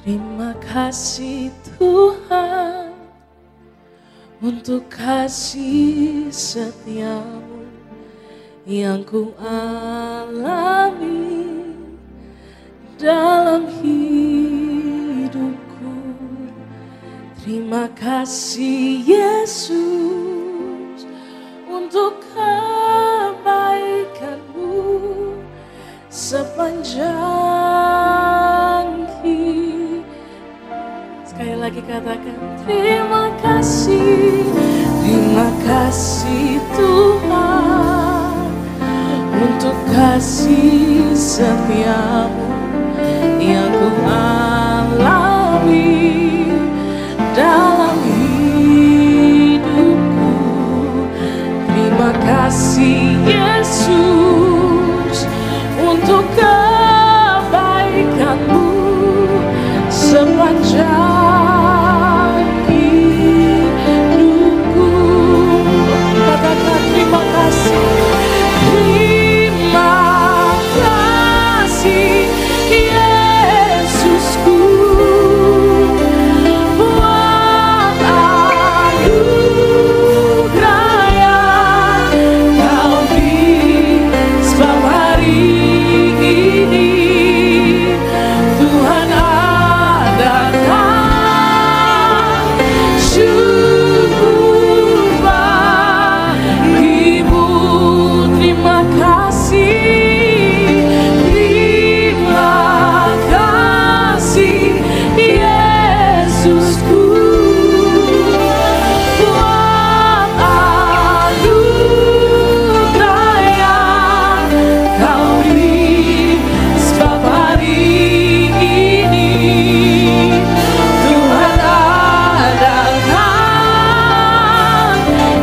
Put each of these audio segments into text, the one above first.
Terima kasih Tuhan untuk kasih setiamu yang ku alami dalam hidupku. Terima kasih Yesus untuk kebaikanmu sepanjang hidup. Sekali lagi katakan terima kasih Tuhan untuk kasih setiamu yang ku alami dalam hidupku. Terima kasih Yesus untuk kebaikanmu sepanjang hidupku. Katakan terima kasih. Terima kasih Yesusku buat anugerah yang Kau beri. Sebab hari ini Tuhan adakan syukur bagimu. Terima kasih Yesusku buat anugerah yang Kau beri. Sebab hari ini Tuhan adakan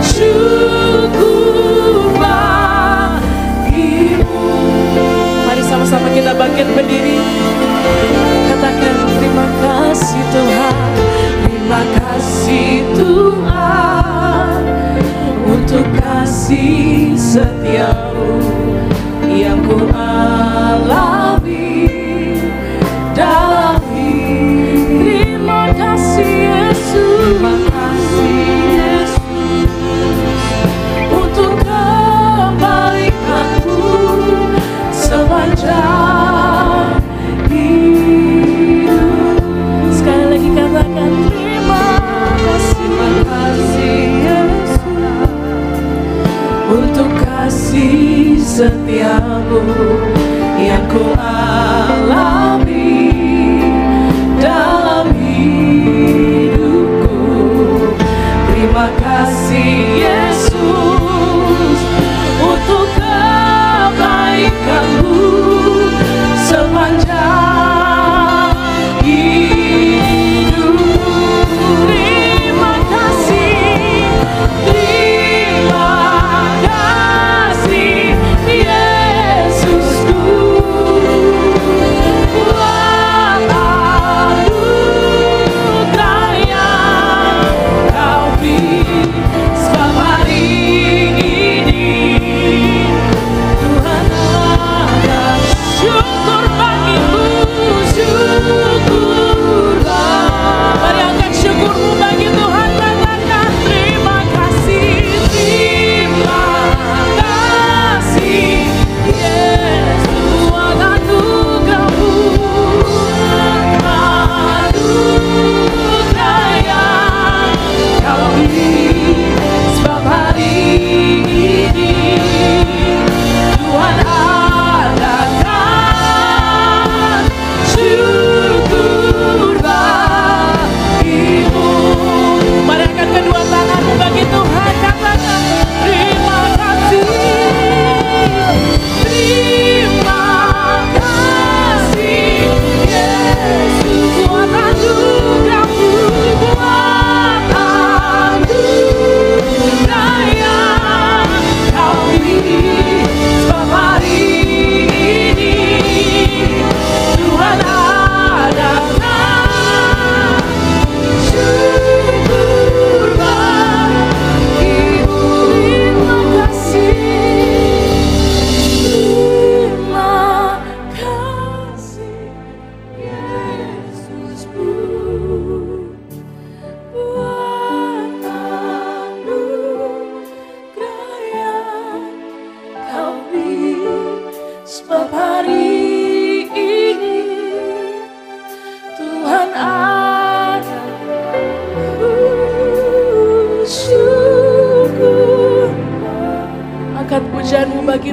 syukur bagimu. Mari sama-sama kita bangkit berdiri. Katakan terima kasih Tuhan. Terima kasih Tuhan untuk kasih setiamu yang ku alami dalam hidup. Terima kasih Yesus. Terima kasih Yesus untuk kebaikanmu sepanjang hidup. Sekali lagi katakan terima kasih Yesus untuk kasih setiamu yang ku alami dalam hidupku. Terima kasih Yesus untuk kebaikanmu sepanjang hidupku. Terima kasih Yesus.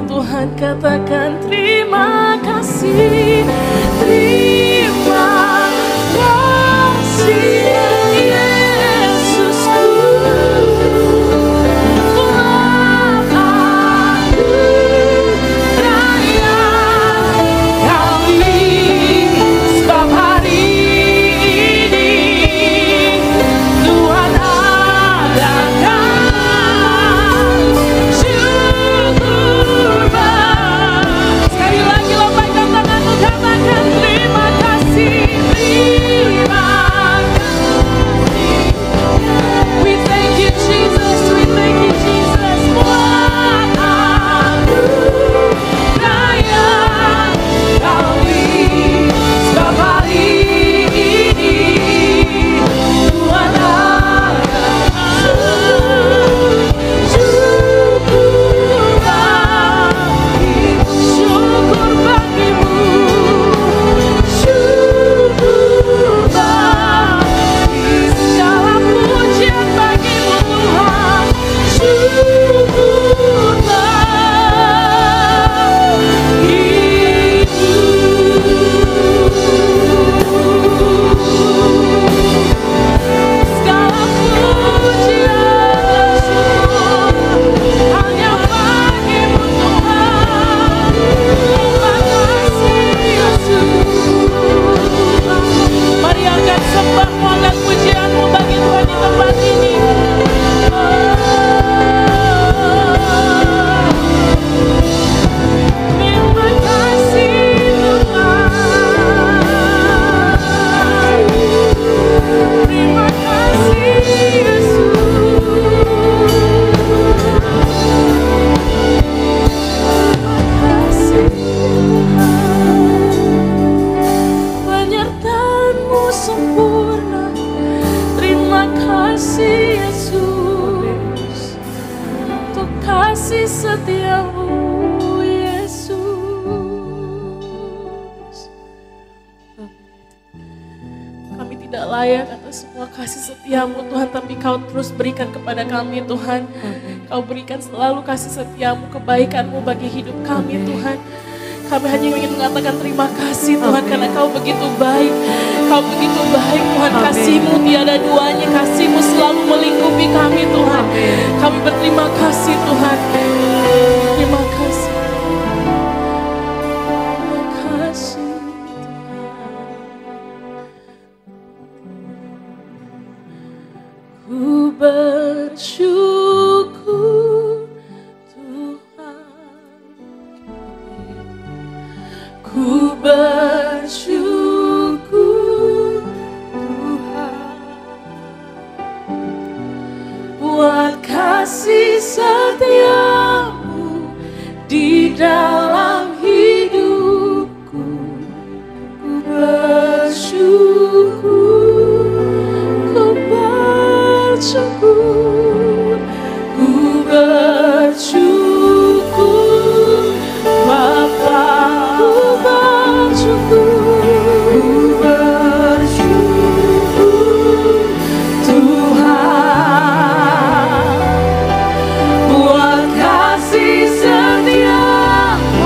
Tuhan, katakan terima kasih. Terima kasih Yesusku. Buat anugerahnya kami sebab hari ini Tuhan adakan syukur. Sekali lagi lambaikan tanganmu, katakan terima kasih, terima kasih. We thank you Jesus, we thank you Jesus. Buat anugerahnya kami sebab hari ini Tuhan adakan syukur bagimu, syukur bagimu, syukur bagi segala pujian bagimu Tuhan, syukur bagimu. Segala pujian syukur hanya bagimu Tuhan. Terima kasih Yesus. Mari angkat sembahmu, angkat pujianmu bagi Tuhan di tempat ini. Terima kasih Tuhan. Terima kasih Yesus. Terima kasih Tuhan. Penyertaan-Mu sempurna. Terima kasih Yesus. Untuk kasih setia-Mu Yesus. Kami tidak layak atas semua kasih setia-Mu Tuhan, tapi Kau terus berikan kepada kami Tuhan. Kau berikan selalu kasih setia-Mu, kebaikan-Mu bagi hidup kami Tuhan. Kami hanya ingin mengatakan terima kasih Tuhan, karena Kau begitu baik. Kau begitu baik Tuhan, kasih-Mu tiada duanya, kasih-Mu selalu melingkupi kami Tuhan. Kami berterima kasih Tuhan. Terima kasih. Terima kasih Tuhan. Ku bersyukur Tuhan. Ku bersyukur Tuhan buat kasih setia-Mu di dalam hidupku. Ku bersyukur, ku bersyukur, ku bersyukur Bapa, ku bersyukur, ku bersyukur Tuhan buat kasih setia-Mu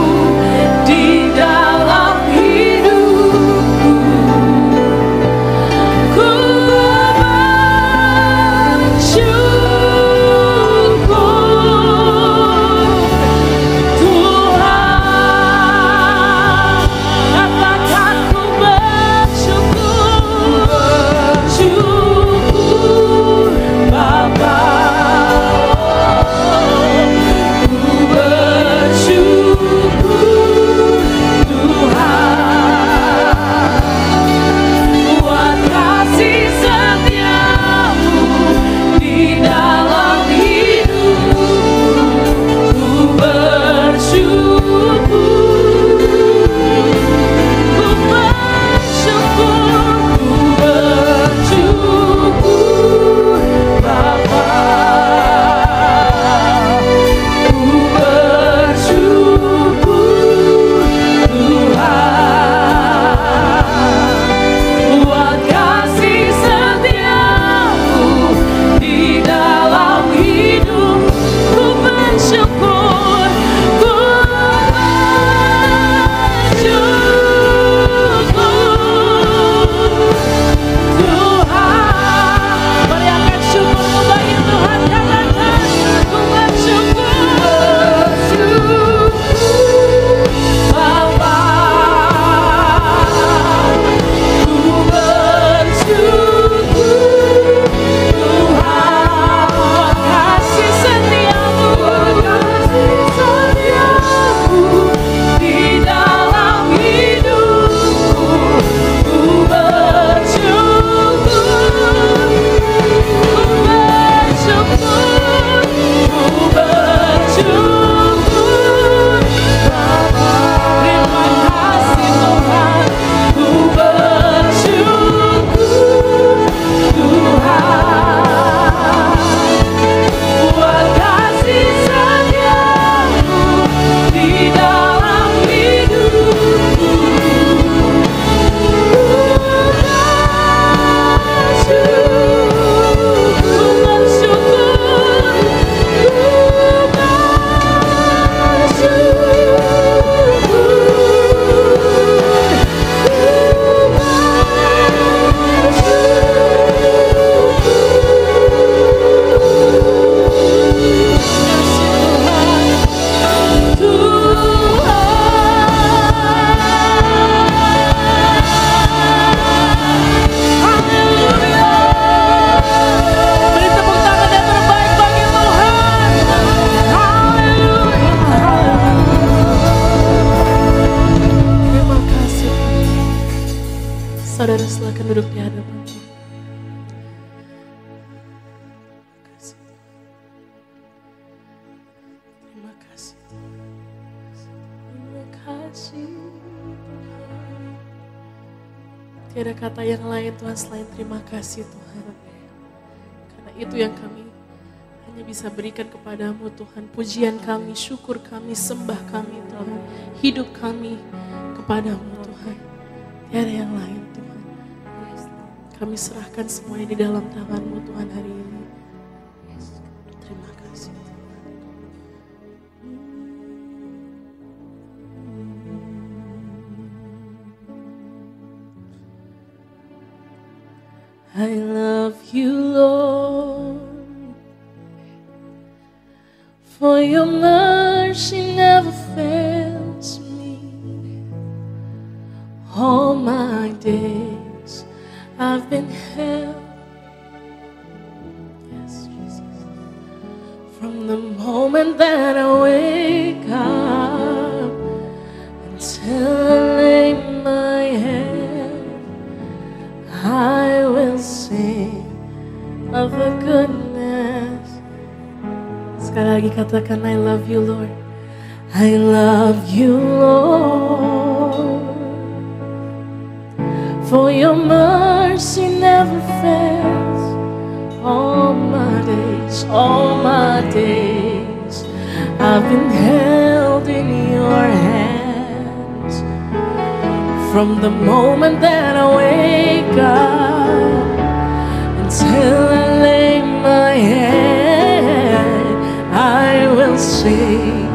Saudara silakan duduk di hadapan Tuhan. Terima kasih. Terima kasih. Tiada kata yang lain Tuhan selain terima kasih Tuhan. Karena itu yang kami hanya bisa berikan kepadamu Tuhan. Pujian kami, syukur kami, sembah kami Tuhan. Hidup kami kepadamu Tuhan. Tiada yang lain Tuhan. Kami serahkan semuanya di dalam tangan-Mu Tuhan hari ini. Terima kasih. I love you, Lord, for your mercy never fails me. All my days I've been held, yes, Jesus, from the moment that I wake up until I lay my head, I will sing of the goodness. Sekali lagi katakan, I love you, Lord. I love you, Lord, for your mercy never fails. All my days, I've been held in your hands. From the moment that I wake up until I lay my head, I will sing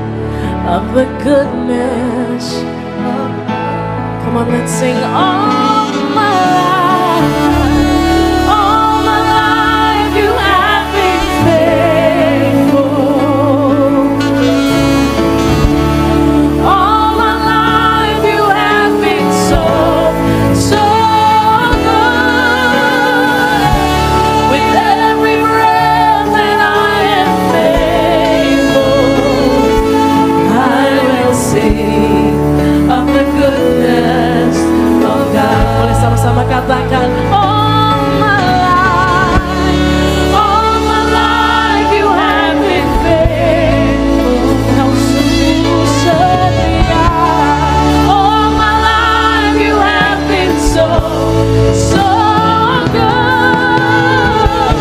of the goodness of God. Come on, let's sing. All my life you have been faithful. All my life you have been so good. With every breath that I am able, I will sing of the goodness of God. Boleh sama-sama katakan, all my life you have been faithful. Kau sungguh setia. All my life you have been so good.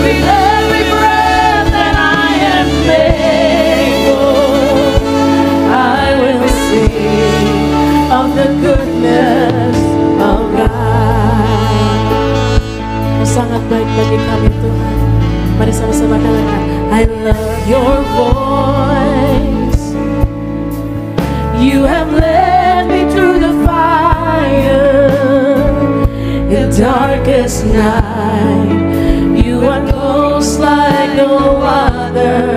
With every breath that I am able, I will sing of the goodness of God. Kau sangat baik bagi kami Tuhan. Mari sama-sama katakan, I love your voice. You have led me through the fire, in darkest night. You are close like no other.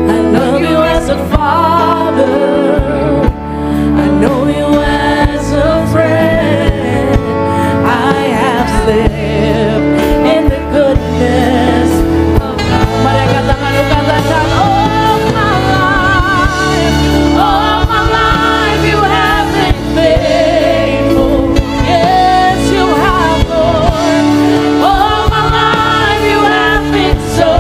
I love you as a father. I know you as a friend. I have lived in the goodness of God. Mari katakan, all my life you have been faithful. Yes, you have, Lord. All my life you have been so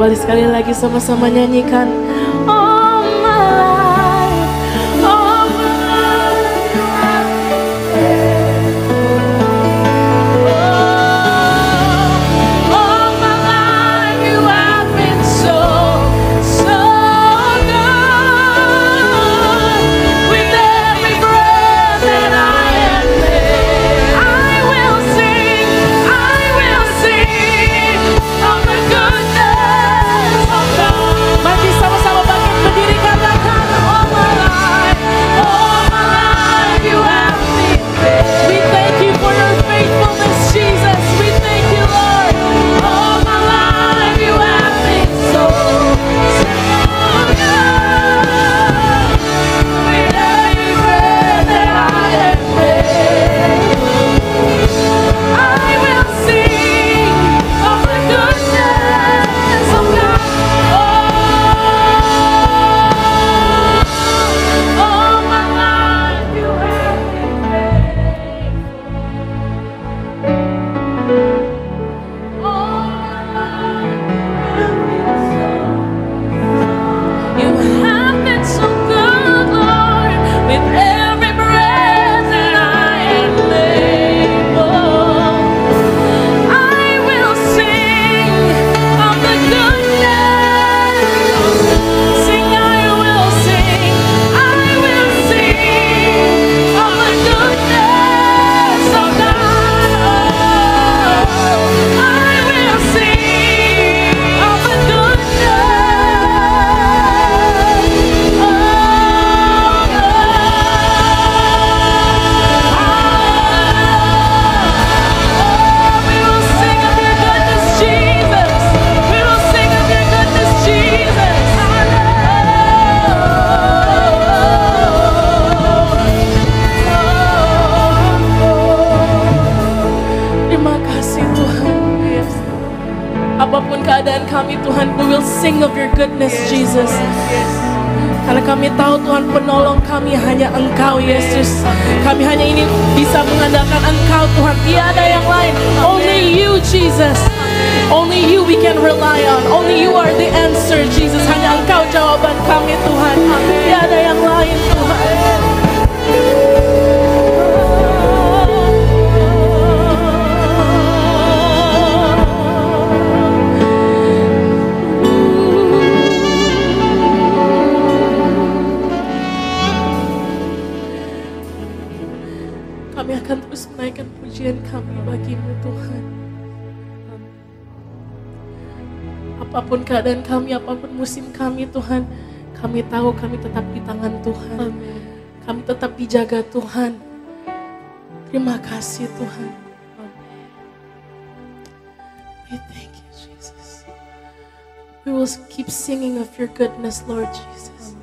Mari sekali lagi sama-sama nyanyikan. All my life, all my life you have been faithful. All my life you have been so, so good. With every breath that I am made, I will sing of the goodness of God. Mari sama-sama bangkit berdiri, katakan, all my life you have been faithful. We thank you for your faithfulness, Jesus. We thank you, Lord. All my life you have been so, so good. With every breath that I have made, I will sing of the goodness of God. All my life you have been faithful. All my life you have been so good, Lord. With every breath that I am able, I will sing of the goodness. Sing, I will sing of the goodness of God. I will sing of the We will sing of your goodness, Jesus. We will sing of your goodness, Jesus. Terima kasih Tuhan. Apapun keadaan kami Tuhan, we will sing of your goodness, Jesus. Karena kami tahu Tuhan, penolong kami hanya Engkau, Yesus. Kami hanya ini bisa mengandalkan Engkau Tuhan, tiada yang lain. Only you, Jesus. Only you we can rely on. Only you are the answer, Jesus. Hanya Engkau jawaban kami Tuhan. Tiada yang lain Tuhan. Kami akan terus menaikkan pujian kami bagi-Mu Tuhan. Apapun keadaan kami, apapun musim kami Tuhan, kami tahu kami tetap di tangan Tuhan. Kami tetap dijaga Tuhan. Terima kasih Tuhan. We thank you Jesus. We will keep singing of your goodness, Lord Jesus.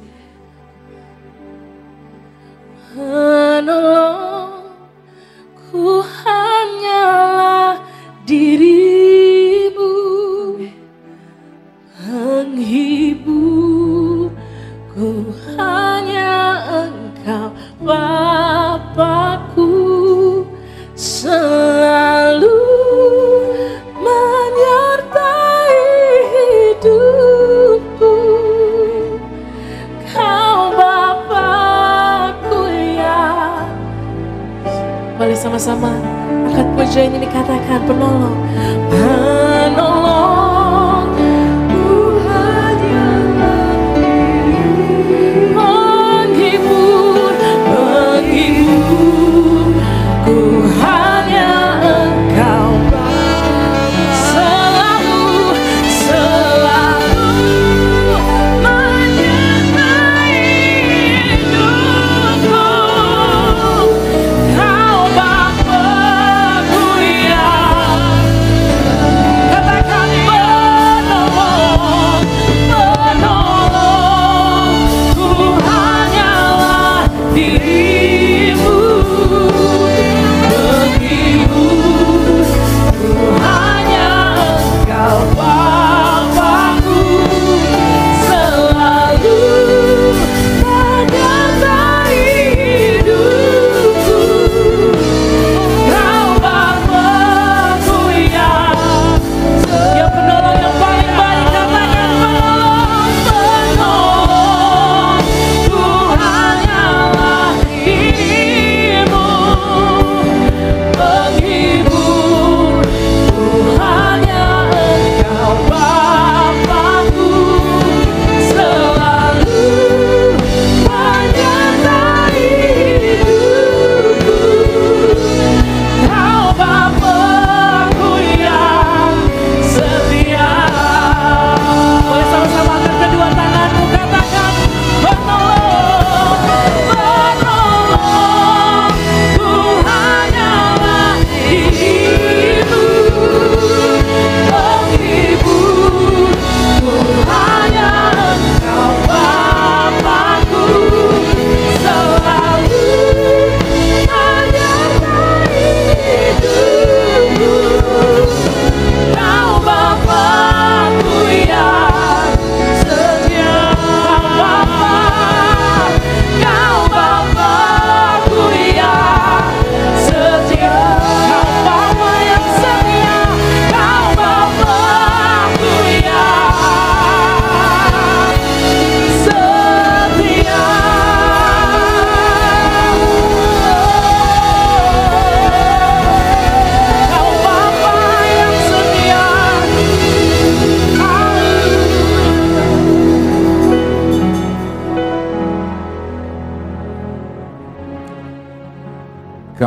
Menolongku hanyalah diri-Mu, menghiburku hanya Engkau, Bapakku, selalu menyertai hidupku. Kau Bapakku ya. Mari sama-sama angkat pujian ini, katakan, penolong, penolong. Dirimu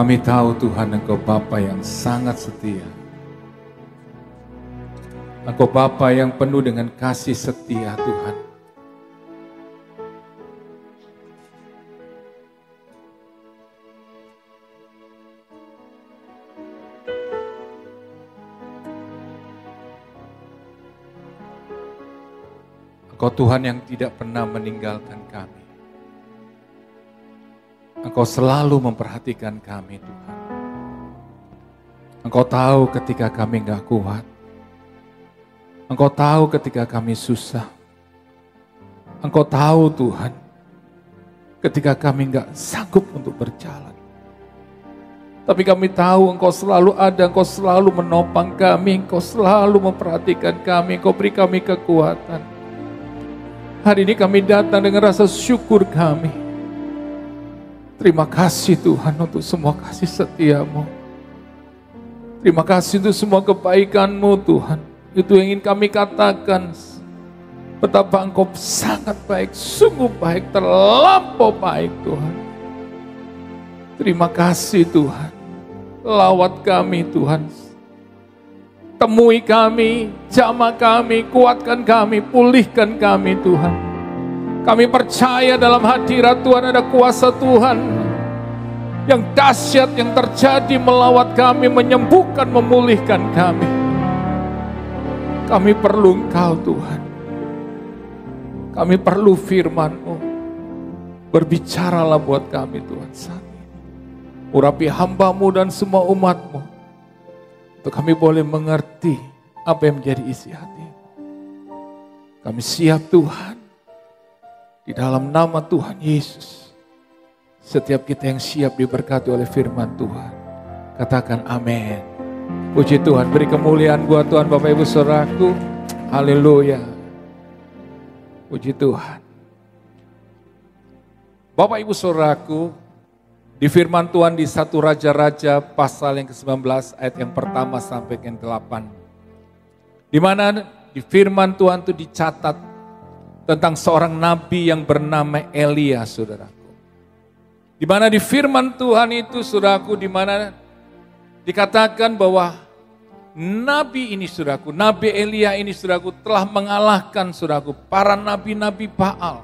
kami tahu Tuhan, Engkau Bapa yang sangat setia. Engkau Bapa yang penuh dengan kasih setia Tuhan. Engkau Tuhan yang tidak pernah meninggalkan kami. Engkau selalu memperhatikan kami Tuhan. Engkau tahu ketika kami gak kuat. Engkau tahu ketika kami susah. Engkau tahu Tuhan, ketika kami gak sanggup untuk berjalan. Tapi kami tahu Engkau selalu ada, Engkau selalu menopang kami, Engkau selalu memperhatikan kami, Engkau beri kami kekuatan. Hari ini kami datang dengan rasa syukur kami. Terima kasih Tuhan untuk semua kasih setia-Mu. Terima kasih untuk semua kebaikan-Mu Tuhan. Itu yang ingin kami katakan. Betapa Engkau sangat baik, sungguh baik, terlampau baik Tuhan. Terima kasih Tuhan. Lawat kami Tuhan. Temui kami, jamah kami, kuatkan kami, pulihkan kami Tuhan. Kami percaya dalam hadirat Tuhan ada kuasa Tuhan yang dahsyat yang terjadi melawat kami, menyembuhkan, memulihkan kami. Kami perlu Engkau Tuhan. Kami perlu firman-Mu. Berbicaralah buat kami Tuhan saat ini. Urapi hamba-Mu dan semua umat-Mu. Untuk kami boleh mengerti apa yang menjadi isi hati. Kami siap Tuhan. Di dalam nama Tuhan Yesus. Setiap kita yang siap diberkati oleh firman Tuhan. Katakan amin. Puji Tuhan, beri kemuliaan buat Tuhan Bapak Ibu Saudaraku. Haleluya. Puji Tuhan. Bapak Ibu Saudaraku, di firman Tuhan di 1 Raja-Raja pasal yang ke-19 ayat yang pertama sampai yang ke-8. Di mana di firman Tuhan itu dicatat tentang seorang nabi yang bernama Elia, saudaraku. Di mana di firman Tuhan itu, saudaraku, di mana dikatakan bahwa nabi ini, saudaraku, Nabi Elia ini, saudaraku, telah mengalahkan, saudaraku, para nabi-nabi Baal.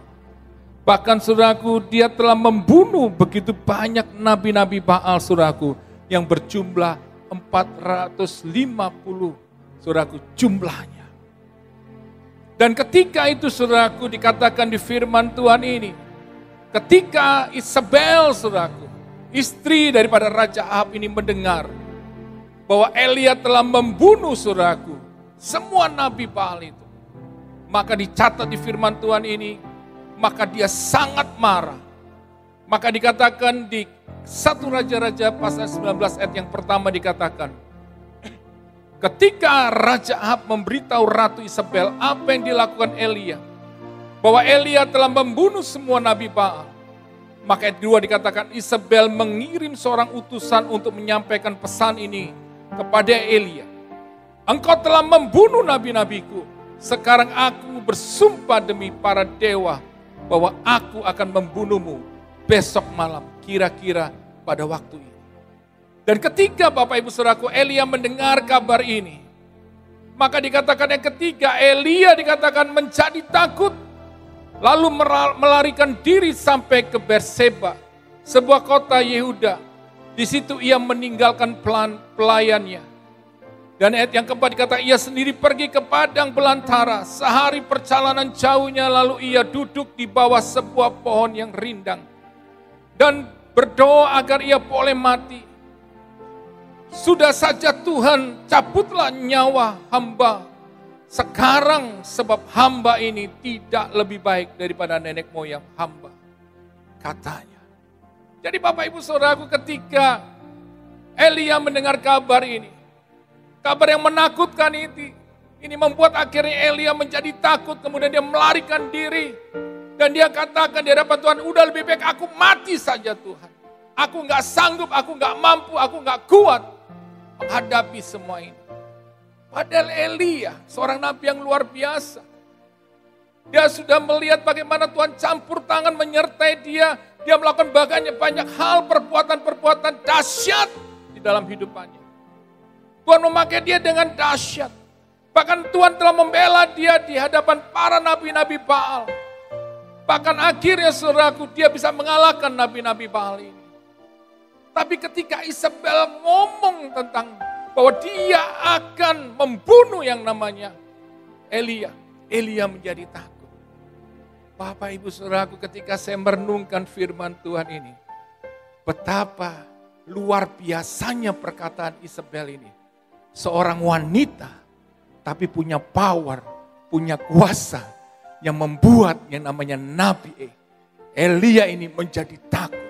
Bahkan saudaraku, dia telah membunuh begitu banyak nabi-nabi Baal, saudaraku, yang berjumlah 450, saudaraku, jumlahnya. Dan ketika itu, saudaraku, dikatakan di firman Tuhan ini, ketika Isabel, saudaraku, istri daripada Raja Ahab ini mendengar bahwa Elia telah membunuh, saudaraku, semua nabi Baal itu, maka dicatat di firman Tuhan ini, maka dia sangat marah. Maka dikatakan di 1 Raja-Raja pasal 19 ayat yang pertama dikatakan, ketika Raja Ahab memberitahu Ratu Isabel apa yang dilakukan Elia, bahwa Elia telah membunuh semua nabi Baal, maka ayat 2 dikatakan Isabel mengirim seorang utusan untuk menyampaikan pesan ini kepada Elia. Engkau telah membunuh nabi-nabiku, sekarang aku bersumpah demi para dewa bahwa aku akan membunuhmu besok malam, kira-kira pada waktu ini. Dan ketika Bapak Ibu Saudaraku Elia mendengar kabar ini, maka dikatakan yang ketiga, Elia dikatakan menjadi takut, lalu melarikan diri sampai ke Berseba, sebuah kota Yehuda. Di situ ia meninggalkan pelayannya. Dan ayat yang keempat dikatakan ia sendiri pergi ke padang belantara. Sehari perjalanan jauhnya lalu ia duduk di bawah sebuah pohon yang rindang. Dan berdoa agar ia boleh mati. Sudah saja Tuhan cabutlah nyawa hamba. Sekarang sebab hamba ini tidak lebih baik daripada nenek moyang hamba. Katanya. Jadi Bapak Ibu Saudaraku ketika Elia mendengar kabar ini. Kabar yang menakutkan ini membuat akhirnya Elia menjadi takut, kemudian dia melarikan diri. Dan dia katakan di hadapan Tuhan, udah lebih baik aku mati saja Tuhan. Aku gak sanggup, aku gak mampu, aku gak kuat menghadapi semua ini. Padahal Elia, seorang nabi yang luar biasa. Dia sudah melihat bagaimana Tuhan campur tangan menyertai dia. Dia melakukan banyak hal, perbuatan-perbuatan dahsyat di dalam hidupannya. Tuhan memakai dia dengan dahsyat. Bahkan Tuhan telah membela dia di hadapan para nabi-nabi Baal. Bahkan akhirnya saudaraku, dia bisa mengalahkan nabi-nabi Baal ini. Tapi ketika Isabel ngomong tentang bahwa dia akan membunuh yang namanya Elia, Elia menjadi takut. Bapak Ibu Saudaraku, ketika saya merenungkan firman Tuhan ini, betapa luar biasanya perkataan Isabel ini. Seorang wanita, tapi punya power, punya kuasa, yang membuat yang namanya Nabi Elia ini menjadi takut.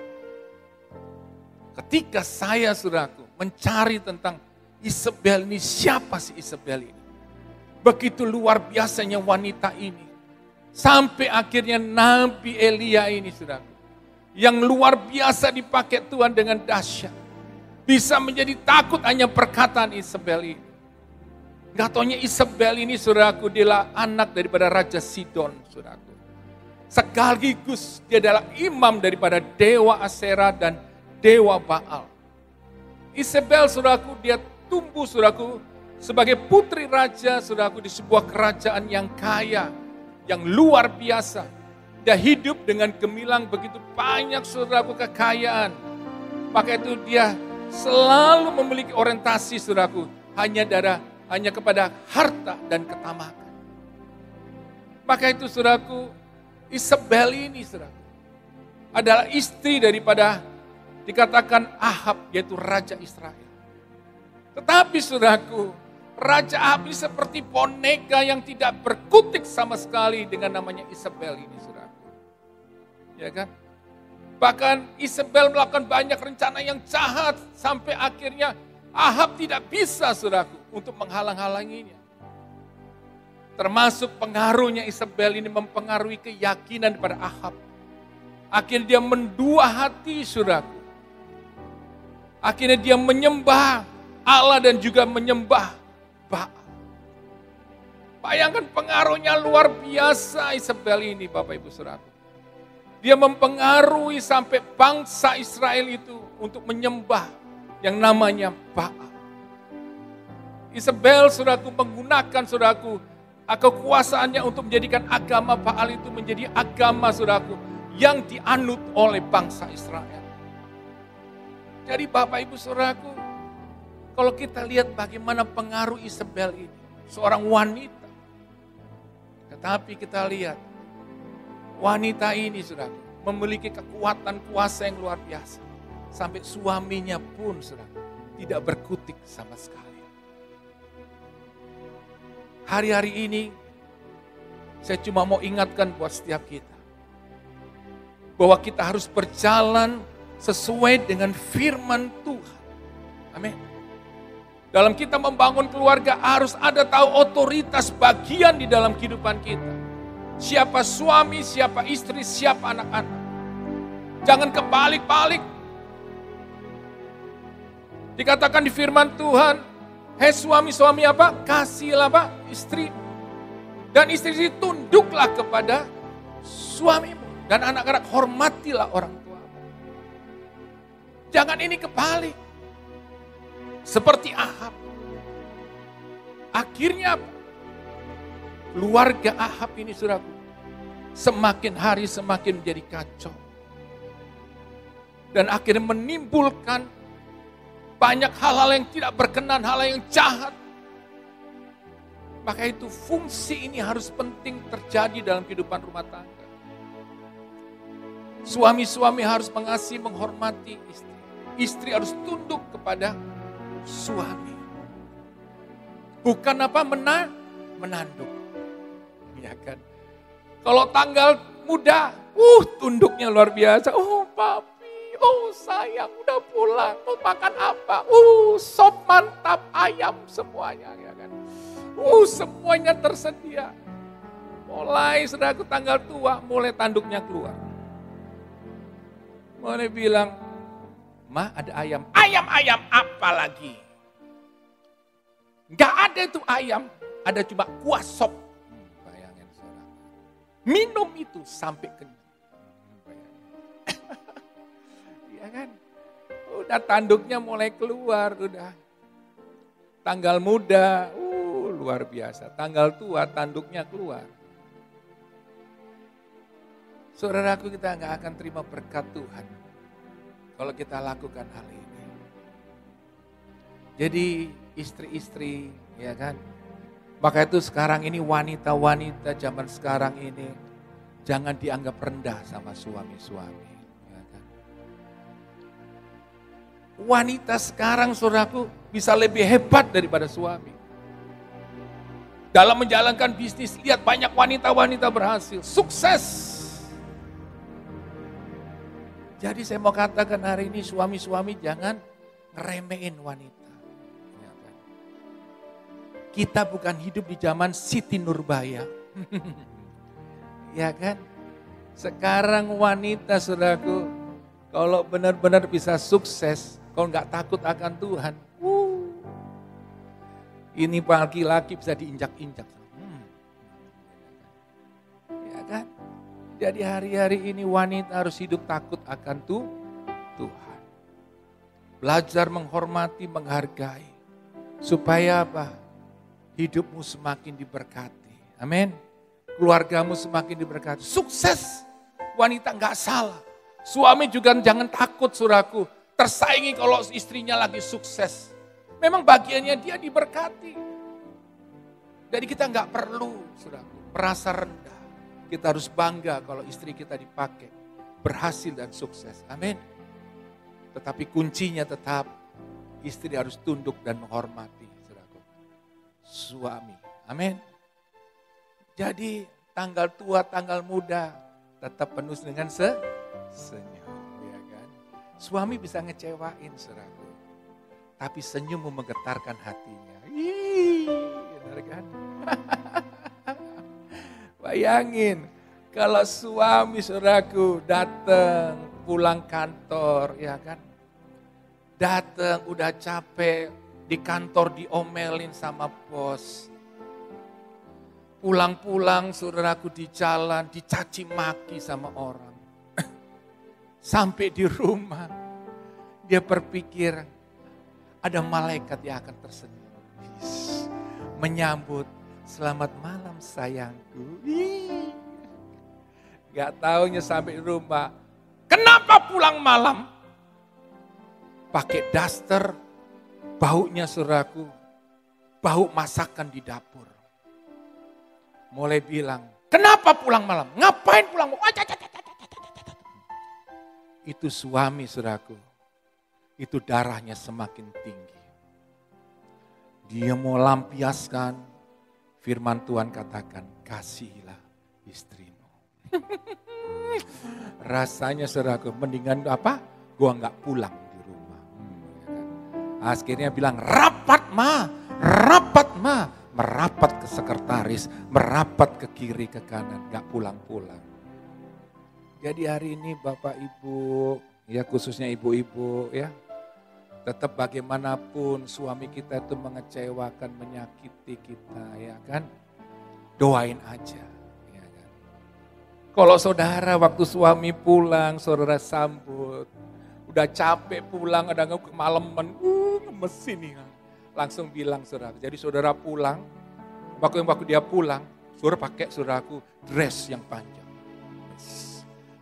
Ketika saya, saudaraku, mencari tentang Isabel ini, siapa sih Isabel ini? Begitu luar biasanya wanita ini. Sampai akhirnya Nabi Elia ini, saudaraku, yang luar biasa dipakai Tuhan dengan dahsyat. Bisa menjadi takut hanya perkataan Isabel ini. Gak taunya Isabel ini, saudaraku, dia adalah anak daripada Raja Sidon, saudaraku. Sekaligus dia adalah imam daripada dewa Asera dan dewa Baal. Isabel, saudaraku, dia tumbuh, saudaraku, sebagai putri raja, saudaraku, di sebuah kerajaan yang kaya, yang luar biasa. Dia hidup dengan gemilang begitu banyak, saudaraku, kekayaan. Maka itu dia selalu memiliki orientasi, saudaraku, hanya kepada harta dan ketamakan. Maka itu, saudaraku, Isabel ini, saudaraku, adalah istri daripada dikatakan Ahab, yaitu Raja Israel. Tetapi, saudaraku, Raja Ahab ini seperti boneka yang tidak berkutik sama sekali dengan namanya Isabel ini, saudaraku. Ya kan? Bahkan Isabel melakukan banyak rencana yang jahat sampai akhirnya Ahab tidak bisa, saudaraku, untuk menghalang-halanginya. Termasuk pengaruhnya Isabel ini mempengaruhi keyakinan pada Ahab. Akhirnya dia mendua hati, saudaraku. Akhirnya dia menyembah Allah dan juga menyembah Baal. Bayangkan pengaruhnya luar biasa Isabel ini, Bapak Ibu Saudaraku. Dia mempengaruhi sampai bangsa Israel itu untuk menyembah yang namanya Baal. Isabel, saudaraku, menggunakan, saudaraku, kekuasaannya untuk menjadikan agama Baal itu menjadi agama, saudaraku, yang dianut oleh bangsa Israel. Jadi Bapak Ibu Saudaraku, kalau kita lihat bagaimana pengaruh Isabel ini, seorang wanita. Tetapi kita lihat, wanita ini, saudaraku, memiliki kekuatan kuasa yang luar biasa. Sampai suaminya pun, saudaraku, tidak berkutik sama sekali. Hari-hari ini, saya cuma mau ingatkan buat setiap kita. Bahwa kita harus berjalan sesuai dengan firman Tuhan. Amin. Dalam kita membangun keluarga harus ada tahu otoritas bagian di dalam kehidupan kita. Siapa suami, siapa istri, siapa anak-anak. Jangan kebalik-balik. Dikatakan di firman Tuhan, hei suami-suami apa? Kasihlah apa? Istri. Dan istri tunduklah kepada suamimu. Dan anak-anak hormatilah orang tuamu. Jangan ini kebalik. Seperti Ahab. Akhirnya keluarga Ahab ini, saudaraku, semakin hari semakin menjadi kacau. Dan akhirnya menimbulkan banyak hal-hal yang tidak berkenan, hal-hal yang jahat. Maka itu fungsi ini harus penting terjadi dalam kehidupan rumah tangga. Suami-suami harus mengasihi, menghormati istri. Istri harus tunduk kepada suami. Bukan apa menanduk. Ya kan? Kalau tanggal muda, tunduknya luar biasa. Oh papi, oh sayang udah pulang. Mau makan apa? Sop mantap, ayam semuanya, ya kan? Semuanya tersedia. Mulai saudaraku tanggal tua, mulai tanduknya keluar. Mulai bilang, Ma ada ayam. Ayam apa lagi? Gak ada itu ayam. Ada cuma kuah sop. Bayangin saudara. Minum itu sampai kenyang. Iya kan? Udah tanduknya mulai keluar, udah. Tanggal muda, luar biasa. Tanggal tua, tanduknya keluar. Saudaraku, kita nggak akan terima berkat Tuhan kalau kita lakukan hal ini. Jadi istri-istri, ya kan? Maka itu sekarang ini wanita-wanita zaman sekarang ini jangan dianggap rendah sama suami-suami. Ya kan? Wanita sekarang, saudaraku, bisa lebih hebat daripada suami. Dalam menjalankan bisnis, lihat banyak wanita-wanita berhasil, sukses. Jadi saya mau katakan hari ini suami-suami jangan ngeremehin wanita. Kita bukan hidup di zaman Siti Nurbaya. Ya kan? Sekarang wanita, saudaraku, kalau benar-benar bisa sukses, kalau nggak takut akan Tuhan, ini laki-laki bisa diinjak-injak. Ya kan? Jadi hari-hari ini wanita harus hidup takut akan Tuhan. Belajar menghormati, menghargai. Supaya apa? Hidupmu semakin diberkati. Amin. Keluargamu semakin diberkati. Sukses. Wanita nggak salah. Suami juga jangan takut, saudaraku. Tersaingi kalau istrinya lagi sukses. Memang bagiannya dia diberkati. Jadi kita nggak perlu, saudaraku, merasa rendah. Kita harus bangga kalau istri kita dipakai. Berhasil dan sukses. Amin. Tetapi kuncinya tetap istri harus tunduk dan menghormati suami. Amin. Jadi tanggal tua, tanggal muda tetap penuh dengan senyum. Ya kan? Suami bisa ngecewain, saudaraku. Tapi senyummu menggetarkan hatinya. Benar kan? Bayangin kalau suami, saudaraku, datang pulang kantor, ya kan? Datang udah capek. Di kantor diomelin sama bos. Pulang-pulang, saudaraku, di jalan dicaci maki sama orang. Sampai di rumah dia berpikir ada malaikat yang akan tersenyum. Menyambut, selamat malam sayangku. Gak taunya sampai di rumah. Kenapa pulang malam? Pakai daster. Baunya, saudaraku, bau masakan di dapur. Mulai bilang, kenapa pulang malam? Ngapain pulang malam? Itu suami, saudaraku. Itu darahnya semakin tinggi. Dia mau lampiaskan, firman Tuhan katakan, kasihilah istrimu. Rasanya, saudaraku, mendingan apa? Gua nggak pulang. Akhirnya bilang, rapat ma, merapat ke sekretaris, merapat ke kiri, ke kanan, gak pulang-pulang. Jadi hari ini Bapak Ibu, ya khususnya ibu-ibu ya, tetap bagaimanapun suami kita itu mengecewakan, menyakiti kita, ya kan, doain aja. Ya kan? Kalau saudara waktu suami pulang, saudara sambut, udah capek pulang, ada kemalaman, mesin nih, langsung bilang saudara. Jadi saudara pulang, waktu dia pulang, saudara pakai, saudaraku, dress yang panjang,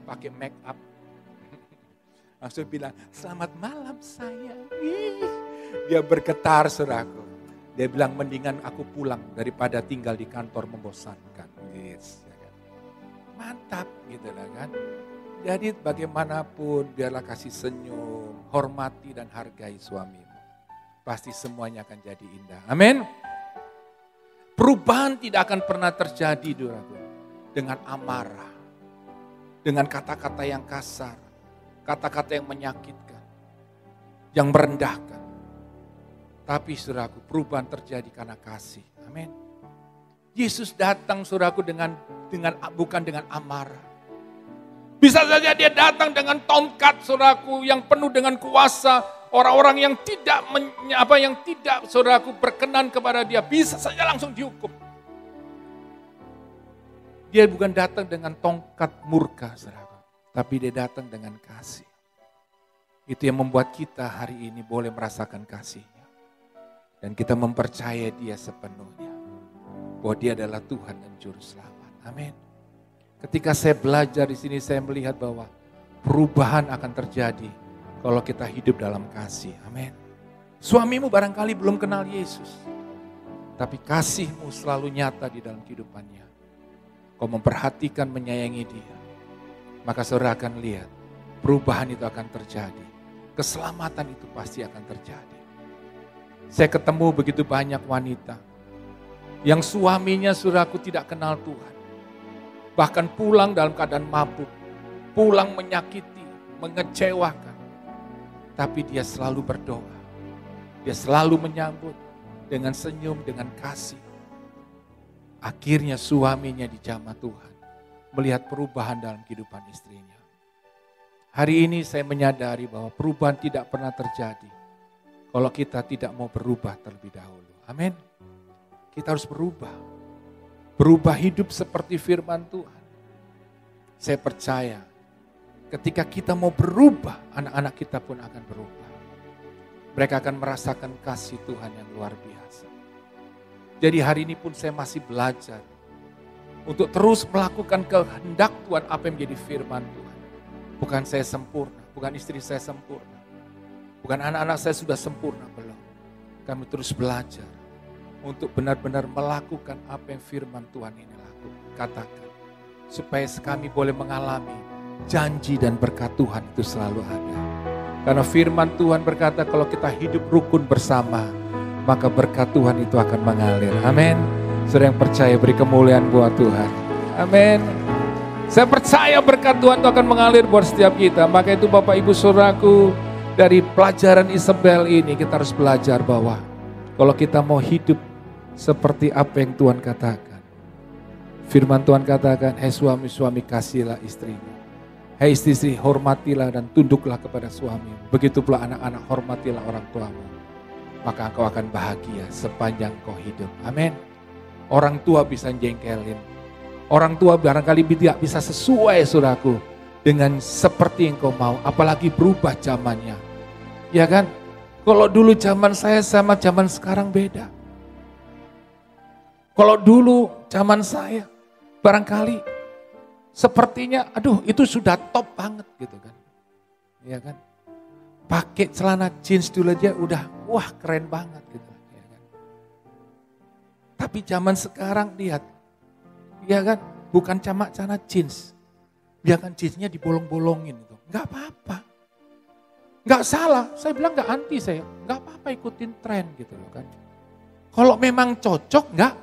pakai make up, langsung bilang selamat malam sayang. Dia bergetar, saudaraku. Dia bilang mendingan aku pulang daripada tinggal di kantor membosankan. Yes, ya kan? Mantap gitu lah kan. Jadi bagaimanapun biarlah kasih senyum, hormati dan hargai suamimu. Pasti semuanya akan jadi indah. Amin. Perubahan tidak akan pernah terjadi dengan amarah. Dengan kata-kata yang kasar. Kata-kata yang menyakitkan. Yang merendahkan. Tapi saudaraku, perubahan terjadi karena kasih. Amin. Yesus datang, saudaraku, bukan dengan amarah. Bisa saja dia datang dengan tongkat, saudaraku, yang penuh dengan kuasa. Orang-orang yang tidak saudaraku berkenan kepada dia bisa saja langsung dihukum. Dia bukan datang dengan tongkat murka, saudara, tapi dia datang dengan kasih. Itu yang membuat kita hari ini boleh merasakan kasih-Nya. Dan kita mempercayai Dia sepenuhnya. Bahwa Dia adalah Tuhan dan Juru Selamat. Amin. Ketika saya belajar di sini, saya melihat bahwa perubahan akan terjadi kalau kita hidup dalam kasih. Amin. Suamimu barangkali belum kenal Yesus. Tapi kasih-Mu selalu nyata di dalam kehidupannya. Kau memperhatikan, menyayangi dia. Maka saudara akan lihat, perubahan itu akan terjadi. Keselamatan itu pasti akan terjadi. Saya ketemu begitu banyak wanita yang suaminya saudaraku tidak kenal Tuhan. Bahkan pulang dalam keadaan mabuk, pulang menyakiti, mengecewakan. Tapi dia selalu berdoa. Dia selalu menyambut dengan senyum, dengan kasih. Akhirnya suaminya dijamah Tuhan, melihat perubahan dalam kehidupan istrinya. Hari ini saya menyadari bahwa perubahan tidak pernah terjadi kalau kita tidak mau berubah terlebih dahulu. Amin. Kita harus berubah. Berubah hidup seperti firman Tuhan. Saya percaya ketika kita mau berubah, anak-anak kita pun akan berubah. Mereka akan merasakan kasih Tuhan yang luar biasa. Jadi hari ini pun saya masih belajar untuk terus melakukan kehendak Tuhan, apa yang menjadi firman Tuhan. Bukan saya sempurna, bukan istri saya sempurna, bukan anak-anak saya sudah sempurna, belum. Kami terus belajar untuk benar-benar melakukan apa yang firman Tuhan ini katakan. Supaya kami boleh mengalami janji dan berkat Tuhan itu selalu ada. Karena firman Tuhan berkata kalau kita hidup rukun bersama, maka berkat Tuhan itu akan mengalir. Amin. Saudara yang percaya beri kemuliaan buat Tuhan. Amin. Saya percaya berkat Tuhan itu akan mengalir buat setiap kita. Maka itu Bapak Ibu Saudaraku, dari pelajaran Isabel ini kita harus belajar bahwa kalau kita mau hidup seperti apa yang Tuhan katakan. Firman Tuhan katakan, hai suami-suami kasihlah istrimu. Hai istri-istri hormatilah dan tunduklah kepada suami. Begitu pula anak-anak hormatilah orang tuamu. Maka engkau akan bahagia sepanjang kau hidup. Amin. Orang tua bisa jengkelin. Orang tua barangkali tidak bisa sesuai saudaraku dengan seperti yang kau mau. Apalagi berubah zamannya. Ya kan? Kalau dulu zaman saya sama zaman sekarang beda. Kalau dulu zaman saya barangkali sepertinya aduh itu sudah top banget gitu kan. Ya kan? Pakai celana jeans dulu aja udah wah keren banget gitu. Ya kan? Tapi zaman sekarang lihat, ya kan, bukan celana jeans. Dia kan jeansnya dibolong-bolongin itu. Enggak apa-apa. Enggak salah, saya bilang enggak anti saya. Enggak apa-apa ikutin tren gitu loh kan. Kalau memang cocok enggak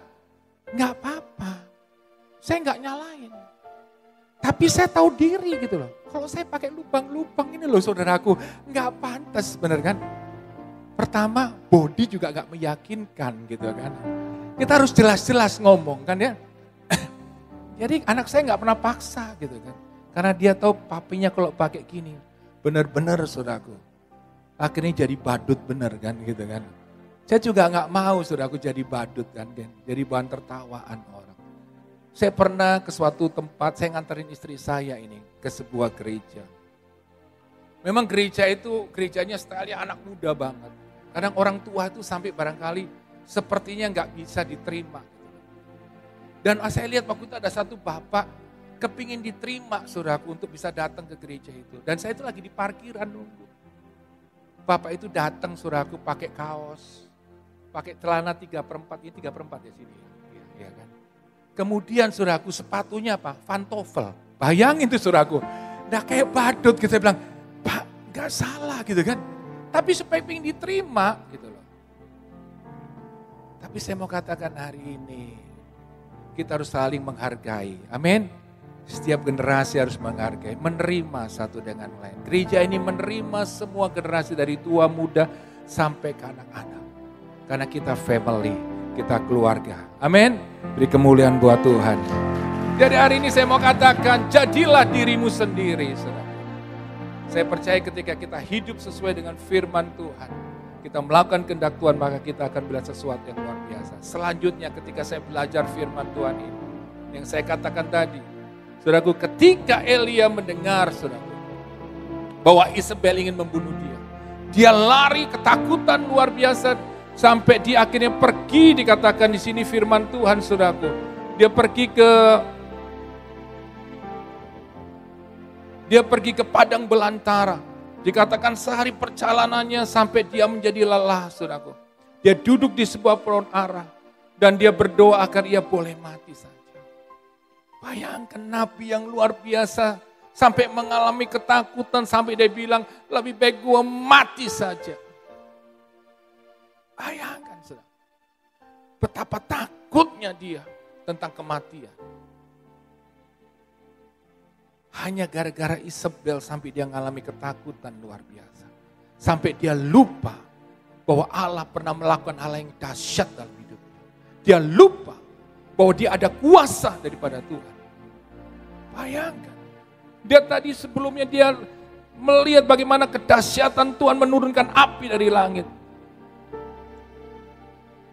apa-apa. Saya enggak nyalain. Tapi saya tahu diri gitu loh. Kalau saya pakai lubang-lubang ini loh saudaraku, enggak pantas bener kan. Pertama, body juga enggak meyakinkan gitu kan. Kita harus jelas-jelas ngomong kan ya. Jadi anak saya nggak pernah paksa gitu kan. Karena dia tahu papinya kalau pakai gini. Benar-benar saudaraku. Akhirnya jadi badut bener kan gitu kan. Saya juga nggak mau saudaraku jadi badut kan. Jadi bahan tertawaan orang. Saya pernah ke suatu tempat, saya nganterin istri saya ini ke sebuah gereja. Memang gereja itu, gerejanya stylenya anak muda banget. Kadang orang tua itu sampai barangkali sepertinya nggak bisa diterima. Dan saya lihat waktu itu ada satu bapak kepingin diterima saudaraku untuk bisa datang ke gereja itu. Dan saya itu lagi di parkiran nunggu. Bapak itu datang saudaraku pakai kaos, pakai celana 3/4, ini 3/4 ya sini. Ya kan? Kemudian saudaraku sepatunya apa? Pantofel. Bayangin tuh saudaraku. Nah kayak badut gitu, saya bilang, Pak gak salah gitu kan. Tapi supaya pengen diterima gitu loh. Tapi saya mau katakan hari ini, kita harus saling menghargai. Amin. Setiap generasi harus menghargai, menerima satu dengan lain. Gereja ini menerima semua generasi dari tua muda sampai ke anak-anak. Karena kita family, kita keluarga. Amin. Beri kemuliaan buat Tuhan. Jadi hari ini saya mau katakan, jadilah dirimu sendiri. Saudara. Saya percaya ketika kita hidup sesuai dengan firman Tuhan, kita melakukan kehendak Tuhan, maka kita akan melihat sesuatu yang luar biasa. Selanjutnya ketika saya belajar firman Tuhan ini, Yang saya katakan tadi, saudaraku, ketika Elia mendengar, saudaraku, bahwa Isabel ingin membunuh dia, dia lari ketakutan luar biasa sampai dia akhirnya pergi, dikatakan di sini firman Tuhan, saudaraku. Dia pergi ke padang belantara. Dikatakan sehari perjalanannya sampai dia menjadi lelah, saudaraku. Dia duduk di sebuah pohon ara dan dia berdoa agar ia boleh mati saja. Bayangkan nabi yang luar biasa sampai mengalami ketakutan sampai dia bilang lebih baik gua mati saja. Bayangkan, saudara, betapa takutnya dia tentang kematian. Hanya gara-gara Isabel sampai dia mengalami ketakutan luar biasa. Sampai dia lupa bahwa Allah pernah melakukan hal yang dahsyat dalam hidupnya. Dia lupa bahwa dia ada kuasa daripada Tuhan. Bayangkan. Dia tadi sebelumnya dia melihat bagaimana kedahsyatan Tuhan menurunkan api dari langit.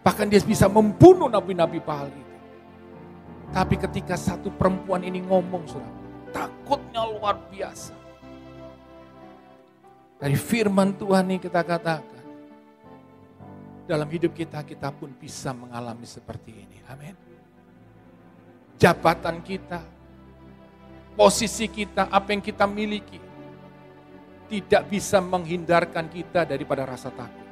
Bahkan dia bisa membunuh nabi-nabi Baal itu. Tapi ketika satu perempuan ini ngomong, saudara, takutnya luar biasa. Dari firman Tuhan ini kita katakan, dalam hidup kita, kita pun bisa mengalami seperti ini. Amin. Jabatan kita, posisi kita, apa yang kita miliki, tidak bisa menghindarkan kita daripada rasa takut.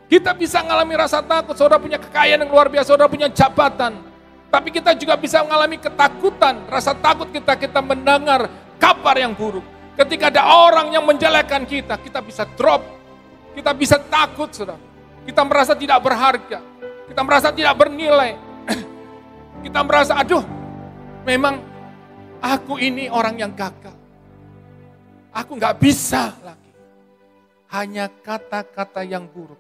Kita bisa mengalami rasa takut, saudara punya kekayaan yang luar biasa, saudara punya jabatan. Tapi kita juga bisa mengalami ketakutan, rasa takut kita mendengar kabar yang buruk. Ketika ada orang yang menjelekkan kita bisa drop, kita bisa takut, saudara. Kita merasa tidak berharga, kita merasa tidak bernilai. Kita merasa, aduh, memang aku ini orang yang gagal. Aku gak bisa lagi. Hanya kata-kata yang buruk.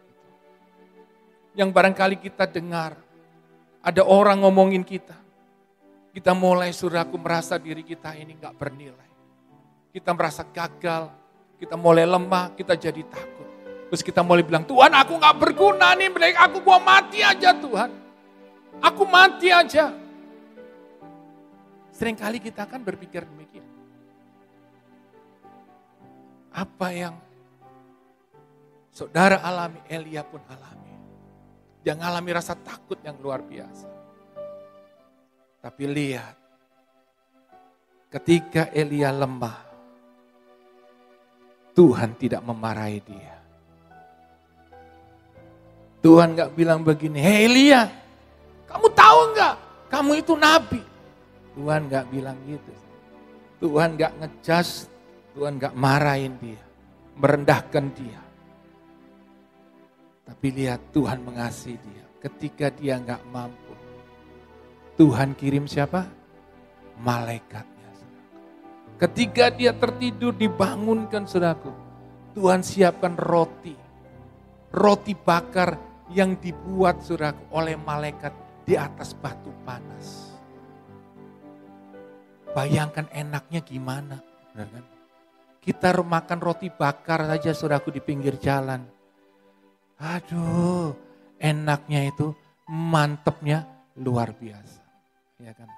Yang barangkali kita dengar. Ada orang ngomongin kita. Kita mulai, saudaraku, merasa diri kita ini gak bernilai. Kita merasa gagal. Kita mulai lemah, kita jadi takut. Terus kita mulai bilang, Tuhan aku gak berguna nih. Aku gua mati aja Tuhan. Aku mati aja. Seringkali kita kan berpikir demikian. Apa yang saudara alami, Elia pun alami. Dia mengalami rasa takut yang luar biasa. Tapi lihat, ketika Elia lemah, Tuhan tidak memarahi dia. Tuhan gak bilang begini, hei Elia, kamu tahu gak? Kamu itu nabi. Tuhan gak bilang gitu. Tuhan gak ngejudge, Tuhan gak marahin dia, merendahkan dia. Tapi lihat Tuhan mengasihi dia. Ketika dia gak mampu, Tuhan kirim siapa? Malaikatnya. Ketika dia tertidur dibangunkan, saudaraku. Tuhan siapkan roti. Roti bakar yang dibuat, saudaraku, oleh malaikat di atas batu panas. Bayangkan enaknya gimana. Benar kan? Kita makan roti bakar saja, saudaraku, di pinggir jalan. Aduh, enaknya itu, mantepnya luar biasa. Ya kan?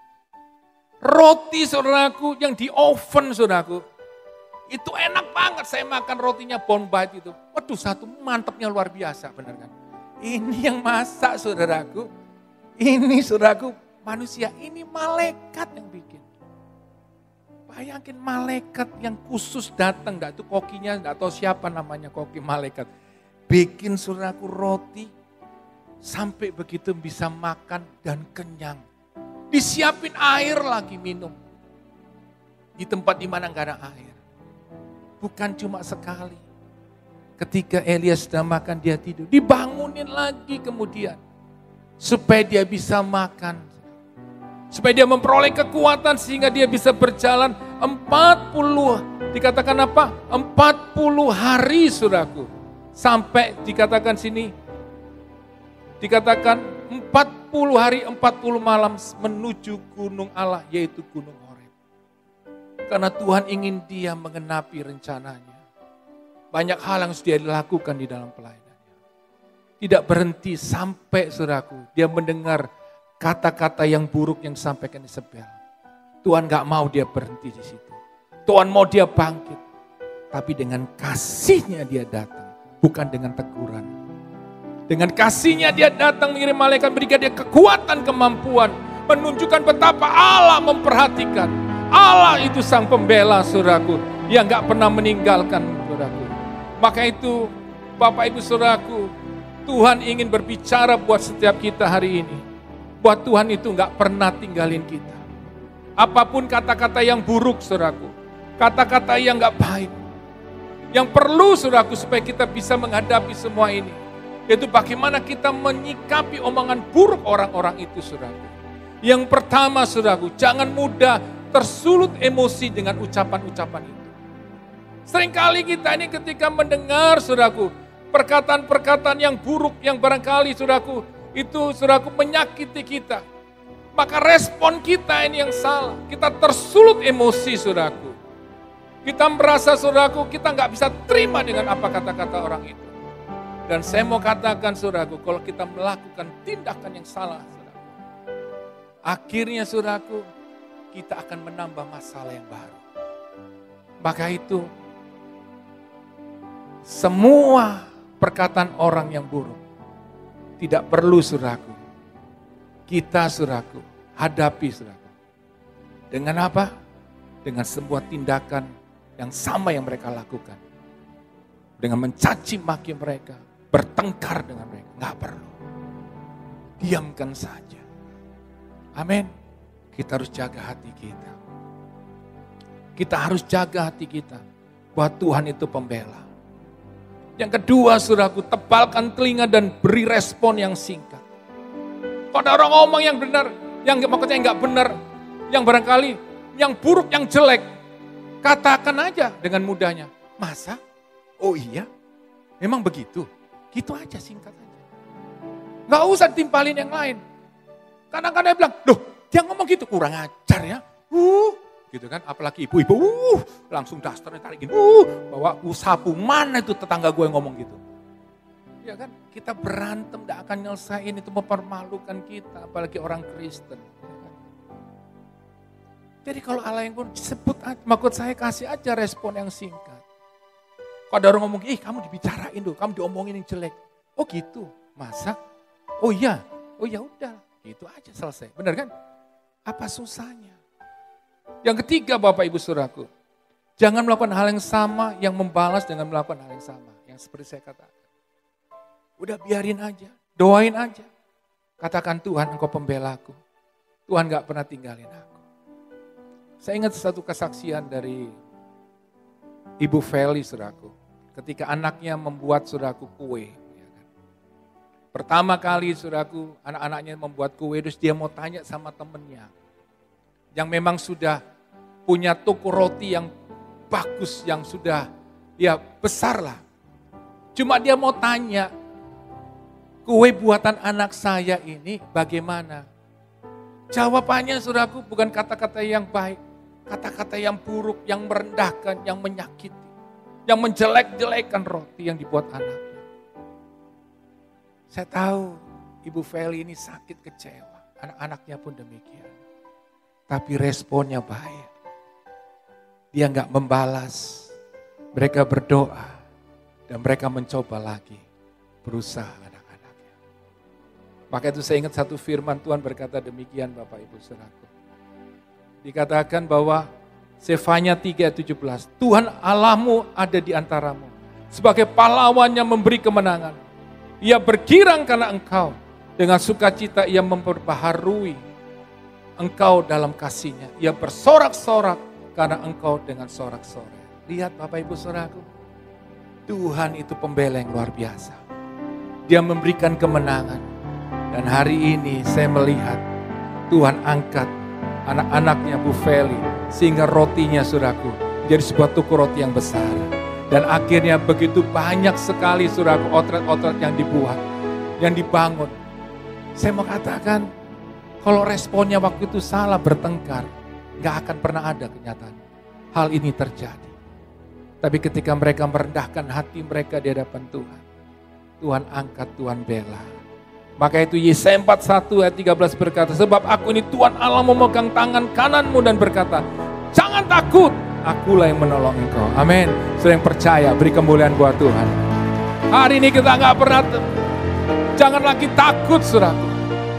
Roti, saudaraku, yang di oven, saudaraku, itu enak banget. Saya makan rotinya Bond Bite itu. Waduh, satu mantepnya luar biasa, benar kan? Ini yang masak, saudaraku. Ini, saudaraku, manusia. Ini malaikat yang bikin. Bayangin malaikat yang khusus datang, itu kokinya, enggak tahu siapa namanya koki malaikat. Bikin, saudaraku, roti sampai begitu bisa makan dan kenyang. Disiapin air lagi minum. Di tempat di mana enggak ada air. Bukan cuma sekali. Ketika Elia sedang makan, dia tidur. Dibangunin lagi kemudian. Supaya dia bisa makan. Supaya dia memperoleh kekuatan sehingga dia bisa berjalan 40. Dikatakan apa? 40 hari, saudaraku. Sampai dikatakan sini. Dikatakan 40 hari 40 malam menuju gunung Allah, yaitu gunung Horeb. Karena Tuhan ingin dia mengenapi rencananya. Banyak hal yang sudah dilakukan di dalam pelayanannya. Tidak berhenti sampai, saudaraku, dia mendengar kata-kata yang buruk yang disampaikan Isabel. Tuhan gak mau dia berhenti di situ. Tuhan mau dia bangkit. Tapi dengan kasihnya dia datang, bukan dengan teguran. Dengan kasihnya dia datang mengirim malaikat, berikan dia kekuatan, kemampuan. Menunjukkan betapa Allah memperhatikan. Allah itu sang pembela, saudaraku, yang gak pernah meninggalkan, saudaraku. Maka itu, Bapak Ibu saudaraku, Tuhan ingin berbicara buat setiap kita hari ini. Buat Tuhan itu gak pernah tinggalin kita. Apapun kata-kata yang buruk, saudaraku, kata-kata yang gak baik, yang perlu, saudaraku, supaya kita bisa menghadapi semua ini, yaitu bagaimana kita menyikapi omongan buruk orang-orang itu, saudaraku. Yang pertama, saudaraku, jangan mudah tersulut emosi dengan ucapan-ucapan itu. Seringkali kita ini ketika mendengar, saudaraku, perkataan-perkataan yang buruk, yang barangkali, saudaraku, itu, saudaraku, menyakiti kita. Maka respon kita ini yang salah. Kita tersulut emosi, saudaraku. Kita merasa, saudaraku, kita nggak bisa terima dengan apa kata-kata orang itu. Dan saya mau katakan, saudaraku, kalau kita melakukan tindakan yang salah, saudaraku, akhirnya, saudaraku, kita akan menambah masalah yang baru. Maka itu, semua perkataan orang yang buruk tidak perlu, saudaraku, kita, saudaraku, hadapi, saudaraku. Dengan apa? Dengan sebuah tindakan yang sama yang mereka lakukan. Dengan mencaci maki mereka, bertengkar dengan mereka. Nggak perlu. Diamkan saja. Amin. Kita harus jaga hati kita. Kita harus jaga hati kita. Bahwa Tuhan itu pembela. Yang kedua, saudaraku, tebalkan telinga dan beri respon yang singkat. Kalau ada orang ngomong yang benar, yang maksudnya nggak benar, yang barangkali, yang buruk, yang jelek, katakan aja dengan mudahnya. Masa? Oh iya? Memang begitu? Gitu aja, singkat aja. Nggak usah timpalin yang lain. Kadang-kadang dia bilang, loh dia ngomong gitu, kurang ajar ya. Gitu kan, apalagi ibu-ibu, langsung dasternya tarikin, bawa sapu, mana itu tetangga gue yang ngomong gitu. Ya kan, kita berantem, tidak akan nyelesain, itu mempermalukan kita, apalagi orang Kristen. Jadi kalau Allah yang pun sebut, maksud saya kasih aja respon yang singkat. Kalau ada orang ngomong, kamu dibicarain tuh, kamu diomongin yang jelek. Oh gitu, masa? Oh iya, oh ya udah, gitu aja selesai. Benar kan? Apa susahnya? Yang ketiga, Bapak Ibu Saudaraku, jangan melakukan hal yang sama yang membalas dengan melakukan hal yang sama. Yang seperti saya katakan. Udah biarin aja, doain aja. Katakan, Tuhan engkau pembelaku. Tuhan gak pernah tinggalin aku. Saya ingat satu kesaksian dari Ibu Feli, saudaraku. Ketika anaknya membuat, saudaraku, kue. Pertama kali, saudaraku, anak-anaknya membuat kue, terus dia mau tanya sama temennya. Yang memang sudah punya toko roti yang bagus, yang sudah ya besar lah. Cuma dia mau tanya, kue buatan anak saya ini bagaimana? Jawabannya, saudaraku, bukan kata-kata yang baik. Kata-kata yang buruk, yang merendahkan, yang menyakiti. Yang menjelek-jelekkan roti yang dibuat anaknya. Saya tahu Ibu Feli ini sakit kecewa. Anak-anaknya pun demikian. Tapi responnya baik. Dia nggak membalas. Mereka berdoa. Dan mereka mencoba lagi. Berusaha anak-anaknya. Maka itu saya ingat satu firman Tuhan berkata demikian, Bapak Ibu Saudaraku. Dikatakan bahwa Sefanya 3:17, Tuhan Allahmu ada di antaramu. Sebagai pahlawannya memberi kemenangan. Ia bergirang karena engkau. Dengan sukacita ia memperbaharui engkau dalam kasihnya. Ia bersorak-sorak karena engkau dengan sorak-sorai. Lihat Bapak Ibu Saudaraku. Tuhan itu pembela yang luar biasa. Dia memberikan kemenangan. Dan hari ini saya melihat Tuhan angkat anak-anaknya Bu Feli. Sehingga rotinya, saudaraku, jadi sebuah toko roti yang besar. Dan akhirnya begitu banyak sekali, saudaraku, outlet-outlet yang dibuat. Yang dibangun. Saya mau katakan, kalau responnya waktu itu salah bertengkar, gak akan pernah ada kenyataan. Hal ini terjadi. Tapi ketika mereka merendahkan hati mereka di hadapan Tuhan. Tuhan angkat, Tuhan bela. Maka itu Yesaya 41 ayat 13 berkata, sebab aku ini Tuhan Allah memegang tangan kananmu dan berkata, jangan takut, akulah yang menolong engkau. Amin. Saudara yang percaya, beri kemuliaan buat Tuhan. Hari ini kita nggak pernah, jangan lagi takut saudaraku.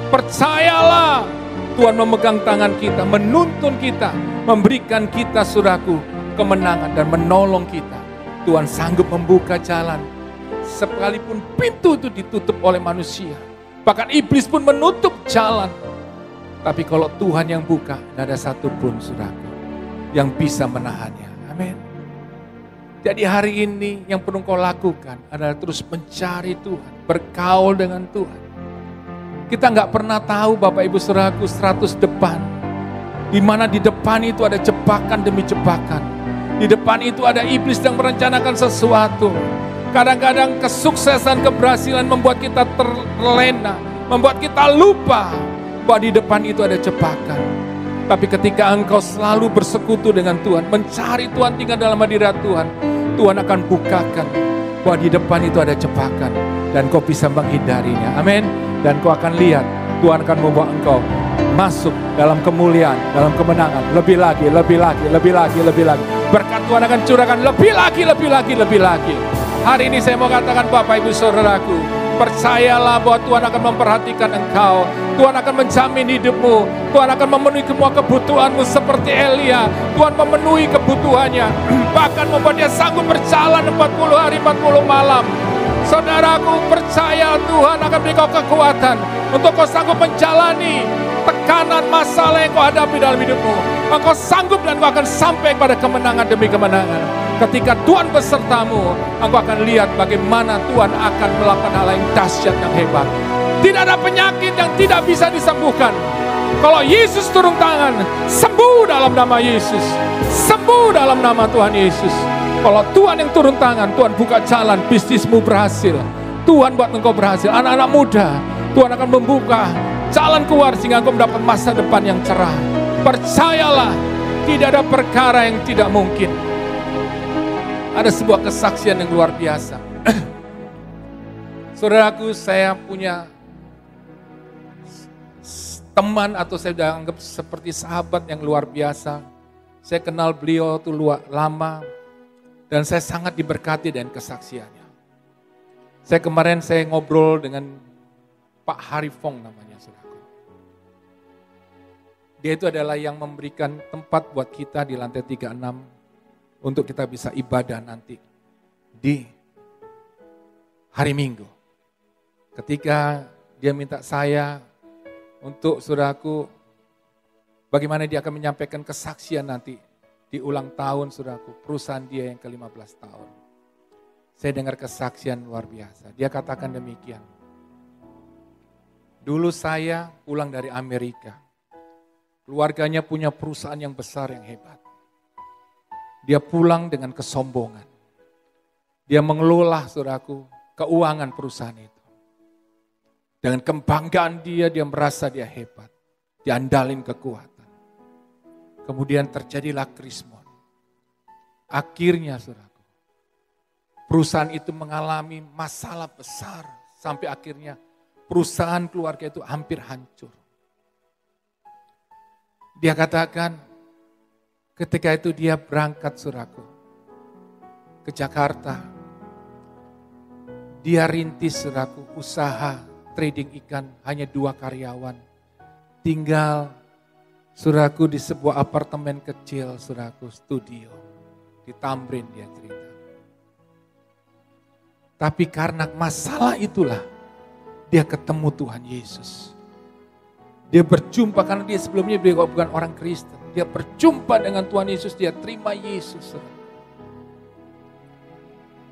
Percayalah, Tuhan memegang tangan kita, menuntun kita, memberikan kita saudaraku kemenangan dan menolong kita. Tuhan sanggup membuka jalan, sekalipun pintu itu ditutup oleh manusia. Bahkan iblis pun menutup jalan. Tapi kalau Tuhan yang buka, tidak ada satupun saudaraku yang bisa menahannya. Amin. Jadi hari ini yang perlu kau lakukan adalah terus mencari Tuhan, bergaul dengan Tuhan. Kita nggak pernah tahu Bapak Ibu saudaraku 100 depan. Di mana di depan itu ada jebakan demi jebakan. Di depan itu ada iblis yang merencanakan sesuatu. Kadang-kadang kesuksesan, keberhasilan membuat kita terlena, membuat kita lupa bahwa di depan itu ada jebakan. Tapi ketika engkau selalu bersekutu dengan Tuhan, mencari Tuhan, tinggal dalam hadirat Tuhan, Tuhan akan bukakan bahwa di depan itu ada jebakan dan kau bisa menghindarinya. Amin. Dan kau akan lihat Tuhan akan membawa engkau masuk dalam kemuliaan, dalam kemenangan, lebih lagi, lebih lagi, lebih lagi, lebih lagi. Berkat Tuhan akan curahkan lebih lagi, lebih lagi, lebih lagi. Hari ini saya mau katakan Bapak Ibu Saudaraku, percayalah bahwa Tuhan akan memperhatikan engkau. Tuhan akan menjamin hidupmu. Tuhan akan memenuhi semua kebutuhanmu seperti Elia. Tuhan memenuhi kebutuhannya. Bahkan membuat dia sanggup berjalan 40 hari 40 malam. Saudaraku, percaya Tuhan akan beri kau kekuatan untuk kau sanggup menjalani tekanan masalah yang kau hadapi dalam hidupmu. Engkau sanggup dan kau akan sampai pada kemenangan demi kemenangan. Ketika Tuhan besertamu, engkau akan lihat bagaimana Tuhan akan melakukan hal yang dahsyat, yang hebat. Tidak ada penyakit yang tidak bisa disembuhkan. Kalau Yesus turun tangan, sembuh dalam nama Yesus. Sembuh dalam nama Tuhan Yesus. Kalau Tuhan yang turun tangan, Tuhan buka jalan, bisnismu berhasil. Tuhan buat engkau berhasil. Anak-anak muda, Tuhan akan membuka jalan keluar sehingga engkau mendapat masa depan yang cerah. Percayalah, tidak ada perkara yang tidak mungkin. Ada sebuah kesaksian yang luar biasa. Saudaraku, saya punya teman atau saya sudah anggap seperti sahabat yang luar biasa. Saya kenal beliau itu lama dan saya sangat diberkati dengan kesaksiannya. Kemarin saya ngobrol dengan Pak Harifong namanya, saudaraku. Dia itu adalah yang memberikan tempat buat kita di lantai 36 untuk kita bisa ibadah nanti di hari Minggu. Ketika dia minta saya untuk saudaraku, bagaimana dia akan menyampaikan kesaksian nanti di ulang tahun saudaraku, perusahaan dia yang ke-15 tahun. Saya dengar kesaksian luar biasa. Dia katakan demikian. Dulu saya pulang dari Amerika. Keluarganya punya perusahaan yang besar, yang hebat. Dia pulang dengan kesombongan. Dia mengelola, saudaraku, keuangan perusahaan itu. Dengan kebanggaan dia merasa dia hebat. Diandalin kekuatan. Kemudian terjadilah krismon. Akhirnya, saudaraku, perusahaan itu mengalami masalah besar. Sampai akhirnya perusahaan keluarga itu hampir hancur. Dia katakan, ketika itu dia berangkat saudaraku ke Jakarta. Dia rintis saudaraku usaha trading ikan, hanya 2 karyawan. Tinggal saudaraku di sebuah apartemen kecil saudaraku, studio. Di Tamrin dia cerita. Tapi karena masalah itulah dia ketemu Tuhan Yesus. Dia berjumpa karena dia sebelumnya dia bukan orang Kristen. Dia berjumpa dengan Tuhan Yesus, dia terima Yesus.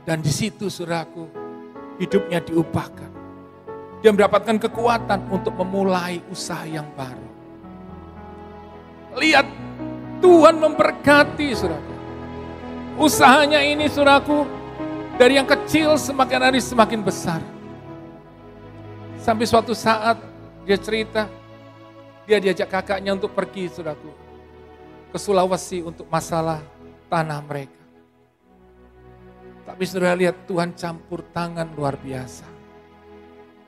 Dan di situ saudaraku, hidupnya diubahkan. Dia mendapatkan kekuatan untuk memulai usaha yang baru. Lihat, Tuhan memberkati saudaraku. Usahanya ini saudaraku, dari yang kecil semakin hari semakin besar. Sampai suatu saat dia cerita, dia diajak kakaknya untuk pergi saudaraku ke Sulawesi untuk masalah tanah mereka. Tapi saudara lihat Tuhan campur tangan luar biasa.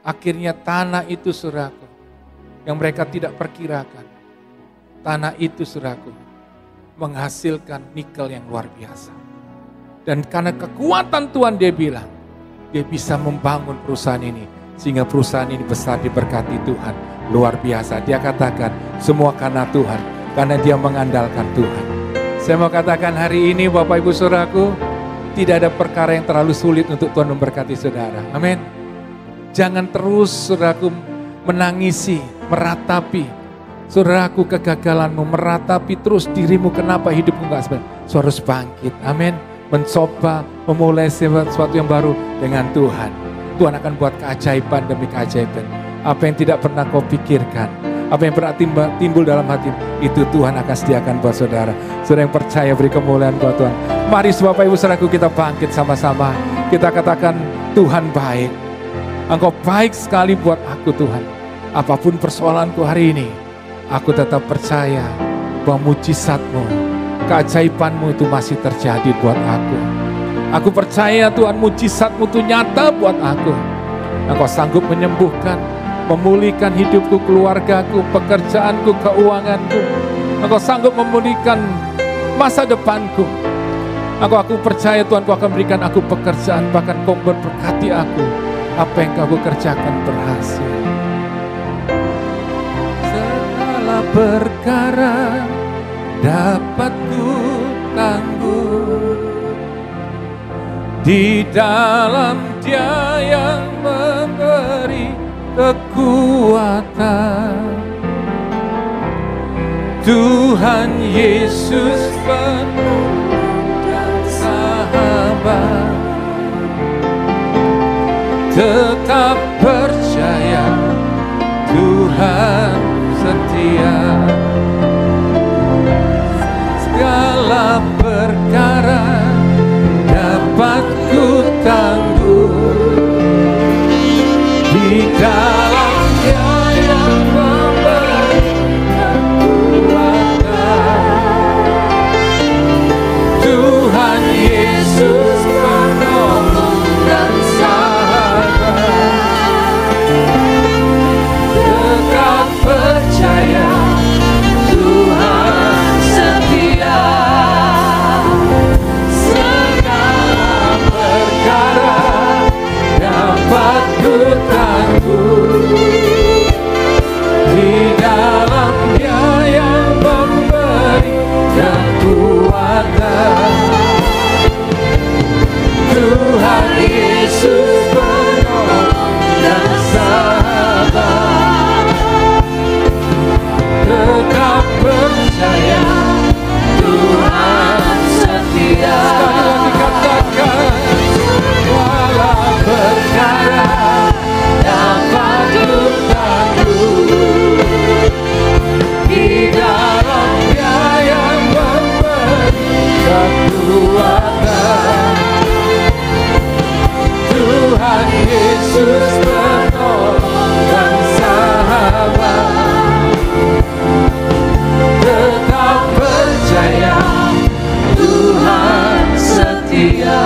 Akhirnya tanah itu saudaraku, yang mereka tidak perkirakan, tanah itu saudaraku, menghasilkan nikel yang luar biasa. Dan karena kekuatan Tuhan dia bilang, dia bisa membangun perusahaan ini. Sehingga perusahaan ini besar diberkati Tuhan. Luar biasa. Dia katakan semua karena Tuhan. Karena dia mengandalkan Tuhan. Saya mau katakan hari ini Bapak Ibu Saudaraku, tidak ada perkara yang terlalu sulit untuk Tuhan memberkati saudara. Amin. Jangan terus saudaraku menangisi, meratapi. Saudaraku kegagalanmu, meratapi terus dirimu kenapa hidupmu gak sebenarnya. Saudara harus bangkit. Amin. Mencoba memulai sesuatu yang baru dengan Tuhan. Tuhan akan buat keajaiban demi keajaiban. Apa yang tidak pernah kau pikirkan, apa yang pernah timbul dalam hati, itu Tuhan akan sediakan buat saudara. Saudara yang percaya beri kemuliaan buat Tuhan. Mari Bapak Ibu Saudaraku kita bangkit sama-sama. Kita katakan Tuhan baik. Engkau baik sekali buat aku Tuhan. Apapun persoalanku hari ini, aku tetap percaya bahwa mujizat-Mu, keajaiban-Mu itu masih terjadi buat aku. Aku percaya Tuhan mujizat-Mu itu nyata buat aku. Engkau sanggup menyembuhkan, memulihkan hidupku, keluargaku, pekerjaanku, keuanganku. Engkau sanggup memulihkan masa depanku. Aku percaya Tuhan Kau akan berikan aku pekerjaan, bahkan Kau memberkati aku. Apa yang Kau kerjakan berhasil. Segala perkara dapat ku tanggung di dalam Dia yang memberi kekuatan. Tuhan Yesus penuh dan sahabat, tetap percaya Tuhan setia. Segala perkara dapat ku tanggung di dalam Dia yang memberi kekuatan. Tuhan Yesus penolong dan sahabat, tetap percaya Tuhan setia. Dapat ku tanggung di dalam Dia yang memberi kekuatan. Tuhan Yesus penolong dan sahabat, tetap percaya Tuhan setia. Sekali lagi katakan, walau perkara dapat ku tanggung di dalam Dia yang memberi kekuatan. Tuhan Yesus penolong dan sahabat, tetap percaya Tuhan setia.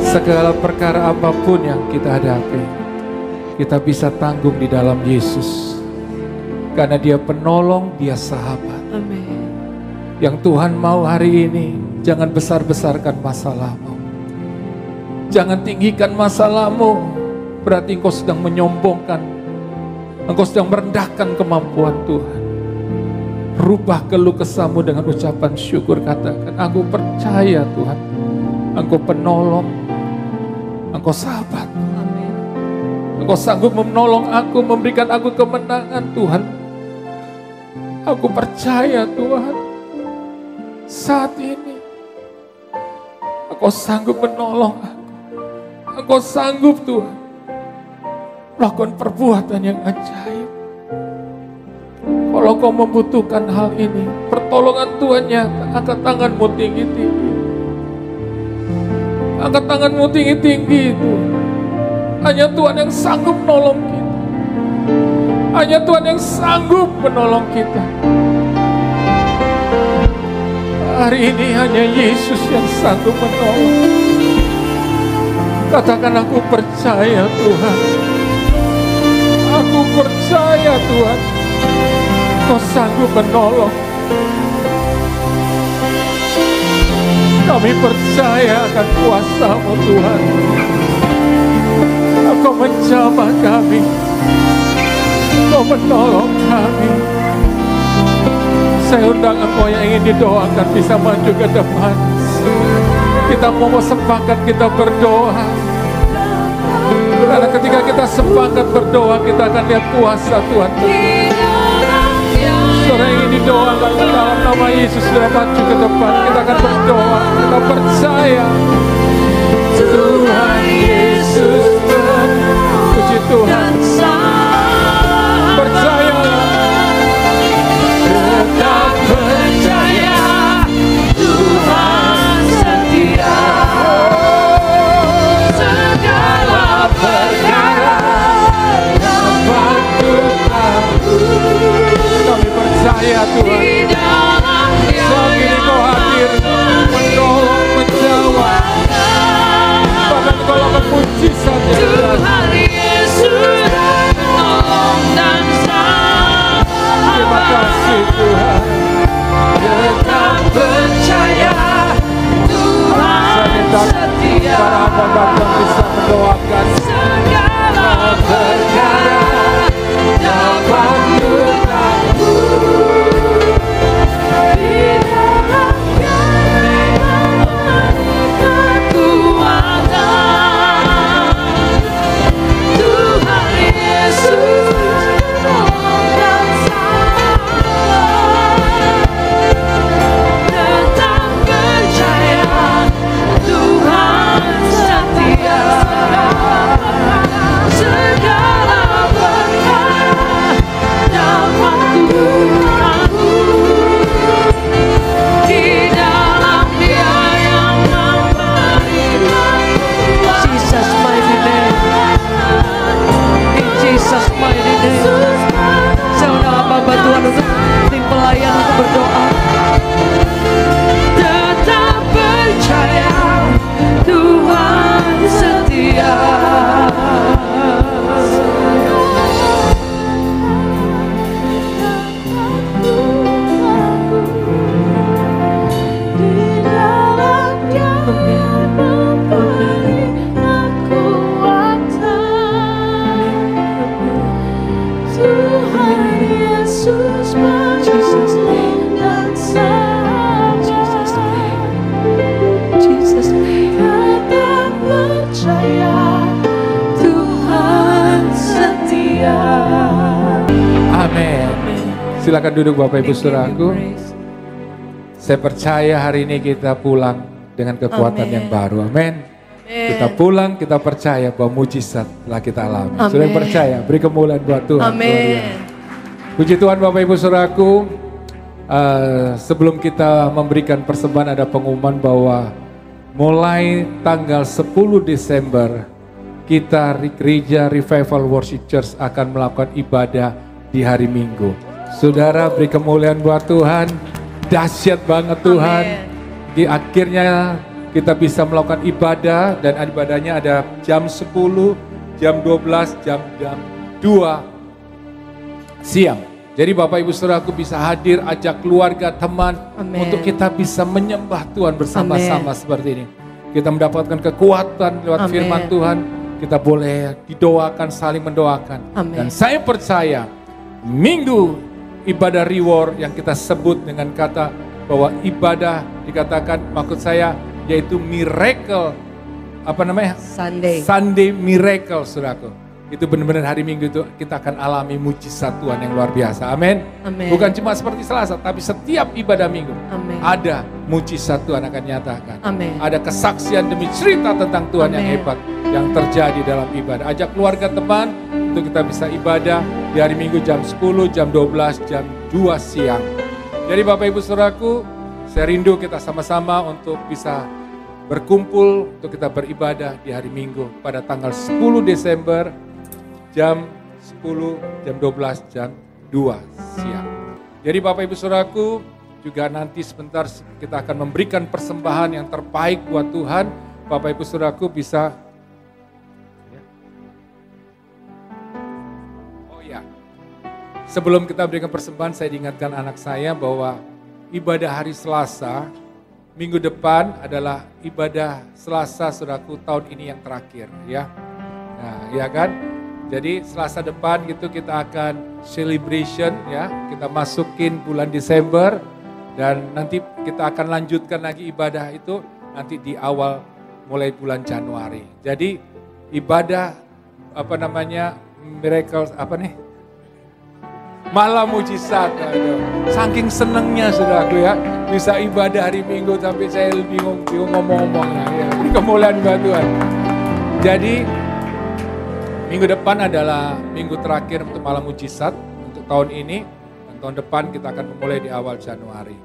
Segala perkara apapun yang kita hadapi, kita bisa tanggung di dalam Yesus. Karena Dia penolong, Dia sahabat. Amin. Yang Tuhan mau hari ini, jangan besar-besarkan masalahmu. Jangan tinggikan masalahmu, berarti engkau sedang menyombongkan. Engkau sedang merendahkan kemampuan Tuhan. Rubah keluh kesahmu dengan ucapan syukur. Katakan, aku percaya Tuhan, Engkau penolong, Engkau sahabat. Amin. Engkau sanggup menolong aku, memberikan aku kemenangan Tuhan. Aku percaya Tuhan, saat ini Engkau sanggup menolong aku. Engkau sanggup Tuhan melakukan perbuatan yang ajaib. Kalau kau membutuhkan hal ini, pertolongan Tuhan nyata, angkat tanganmu tinggi-tinggi. Angkat tanganmu tinggi-tinggi Tuhan. Hanya Tuhan yang sanggup menolong kita. Hanya Tuhan yang sanggup menolong kita. Hari ini hanya Yesus yang sanggup menolong. Katakan aku percaya Tuhan. Aku percaya Tuhan. Kau sanggup menolong. Kami percaya akan kuasa-Mu Tuhan. Kau menjamah kami. Kau menolong kami. Saya undang engkau yang ingin didoakan bisa maju ke depan. Kita mau sepakat kita berdoa. Karena ketika kita sepakat berdoa, kita akan lihat kuasa Tuhan. Saudara ingin didoakan dalam nama Yesus, sudah maju ke depan. Kita akan berdoa. Kita percaya Tuhan Yesus benar. Puji Tuhan. Percayalah. Tetap percaya Tuhan setia. Segala perkara dapat ku. Kami percaya Tuhan. Saat ini Kau hadir menolong, menjawab. Bahkan Kau lakukan mujizat yang Tuhan Yesus menolong dan sabar. terima kasih Tuhan. Tetap percaya Tuhan setia. Para hamba Tuhan bisa mendoakan Segala perkara dapat ku takluk. Di dalamnya kekuatan. Tuhan Yesus menolong dan sabar. Tetap percaya Tuhan setia. Segala perkara dapat ku takluk. Di dalam Dia yang memberikan Jesus mighty name. In Jesus mighty name. Saya undang hamba Tuhan untuk tim pelayan untuk berdoa. tetap percaya Tuhan setia. Di dalam Dia memberi kekuatan. Tuhan Yesus menolong dan sabar. Jesus name. Tetap percaya Tuhan setia. Amin. Silakan duduk Bapak Ibu Saudaraku. Saya percaya hari ini kita pulang dengan kekuatan yang baru. Amin. Kita pulang, kita percaya bahwa mujizat telah kita alami. Amin. Sudah yang percaya, beri kemuliaan buat Tuhan. Amin. Puji Tuhan Bapak Ibu Saudaraku. Sebelum kita memberikan persembahan ada pengumuman bahwa mulai tanggal 10 Desember kita Gereja Revival Worship Church akan melakukan ibadah di hari Minggu. Saudara beri kemuliaan buat Tuhan. Dahsyat banget Tuhan. Akhirnya kita bisa melakukan ibadah dan ibadahnya ada jam 10, jam 12, jam 2 siang. Jadi Bapak Ibu Saudaraku bisa hadir, ajak keluarga, teman untuk kita bisa menyembah Tuhan bersama-sama seperti ini. Kita mendapatkan kekuatan lewat firman Tuhan. Kita boleh didoakan, saling mendoakan. Dan saya percaya Minggu ibadah reward yang kita sebut dengan kata bahwa ibadah dikatakan maksud saya yaitu miracle Sunday miracle Saudaraku. Itu benar-benar hari Minggu itu kita akan alami mujizat Tuhan yang luar biasa. Amin. Bukan cuma seperti Selasa, tapi setiap ibadah Minggu ada mujizat Tuhan akan nyatakan. Ada kesaksian demi cerita tentang Tuhan yang hebat yang terjadi dalam ibadah. Ajak keluarga teman untuk kita bisa ibadah di hari Minggu jam 10, jam 12, jam 2 siang. Jadi Bapak Ibu Saudaraku, saya rindu kita sama-sama untuk bisa berkumpul untuk kita beribadah di hari Minggu pada tanggal 10 Desember jam 10, jam 12, jam 2 siang. Jadi Bapak Ibu Saudaraku, juga nanti sebentar kita akan memberikan persembahan yang terbaik buat Tuhan. Bapak Ibu Saudaraku bisa Ya. Sebelum kita berikan persembahan, saya diingatkan anak saya bahwa ibadah hari Selasa, minggu depan adalah ibadah Selasa saudaraku tahun ini yang terakhir ya. Nah, ya kan? Jadi Selasa depan gitu kita akan celebration ya. Kita masukin bulan Desember dan nanti kita akan lanjutkan lagi ibadah itu nanti di awal mulai bulan Januari. Jadi ibadah miracle malam mujizat. Saking senengnya saudaraku ya, bisa ibadah hari Minggu sampai saya bingung ngomong-ngomongnya ya. Kemuliaan Tuhan. Jadi minggu depan adalah minggu terakhir untuk malam mujizat untuk tahun ini, dan tahun depan kita akan memulai di awal Januari.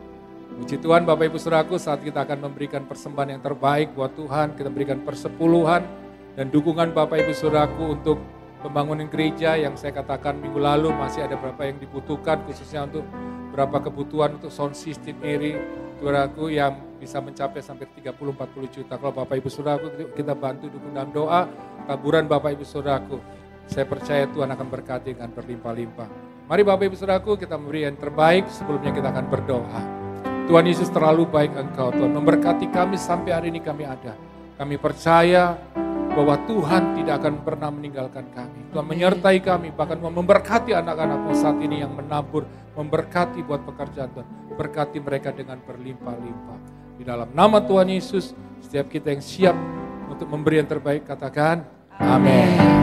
Puji Tuhan Bapak Ibu Saudaraku, saat kita akan memberikan persembahan yang terbaik buat Tuhan, kita berikan persepuluhan dan dukungan Bapak Ibu Saudaraku untuk pembangunan gereja yang saya katakan minggu lalu masih ada berapa yang dibutuhkan, khususnya untuk berapa kebutuhan untuk sound system ini, saudaraku, yang bisa mencapai sampai 30-40 juta. Kalau Bapak Ibu Saudaraku kita bantu dukung dalam doa, taburan Bapak Ibu Saudaraku, saya percaya Tuhan akan berkati dengan berlimpah-limpah. Mari Bapak Ibu Saudaraku kita memberi yang terbaik, sebelumnya kita akan berdoa. Tuhan Yesus terlalu baik Engkau, Tuhan memberkati kami sampai hari ini kami ada. Kami percaya bahwa Tuhan tidak akan pernah meninggalkan kami. Tuhan menyertai kami, bahkan memberkati anak-anak-Mu saat ini yang menabur, memberkati buat pekerjaan Tuhan. Berkati mereka dengan berlimpah-limpah. Di dalam nama Tuhan Yesus, setiap kita yang siap untuk memberi yang terbaik, katakan amin.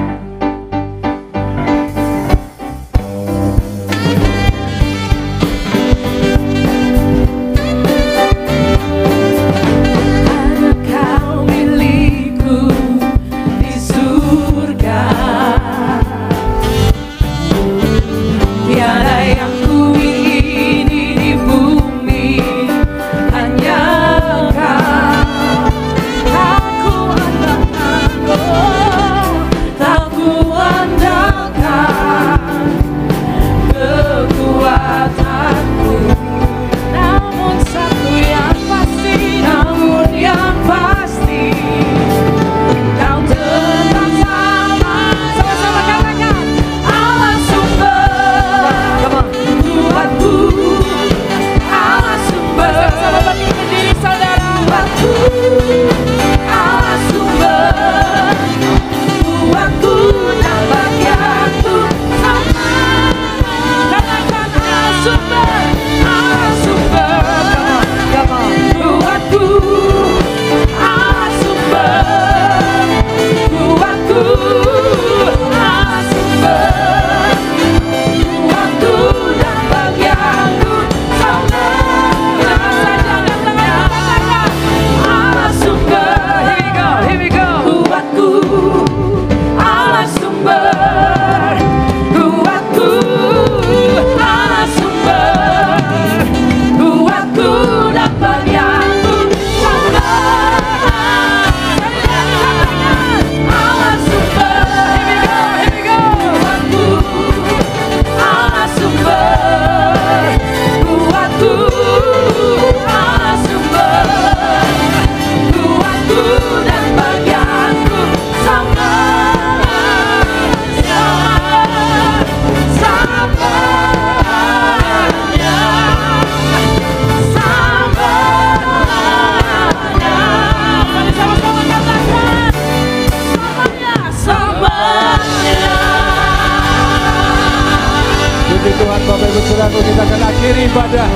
Kita akan akhiri ibadah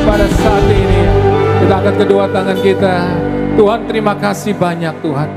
pada saat ini. Kita angkat kedua tangan kita. Tuhan, terima kasih banyak Tuhan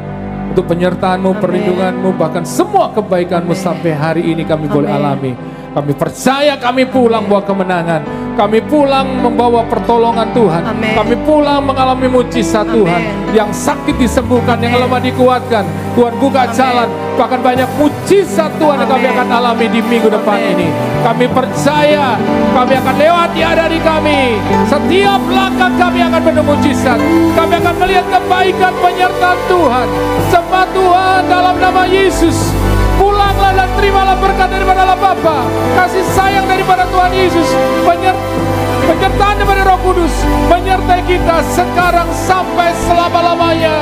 untuk penyertaan-Mu, perlindungan-Mu, bahkan semua kebaikan-Mu sampai hari ini kami boleh alami. Kami percaya kami pulang bawa kemenangan. Kami pulang membawa pertolongan Tuhan. Amin. Kami pulang mengalami mujizat Tuhan. Yang sakit disembuhkan, yang lemah dikuatkan. Tuhan buka jalan. Bahkan banyak mujizat Tuhan yang kami akan alami di minggu depan ini. Kami percaya kami akan lewati hari kami. Setiap langkah kami akan penuh mujizat. Kami akan melihat kebaikan penyertaan Tuhan. Sembah Tuhan dalam nama Yesus. Pulanglah dan terimalah berkat daripada Allah Bapa, kasih sayang daripada Tuhan Yesus, penyertaan daripada Roh Kudus menyertai kita sekarang sampai selama-lamanya.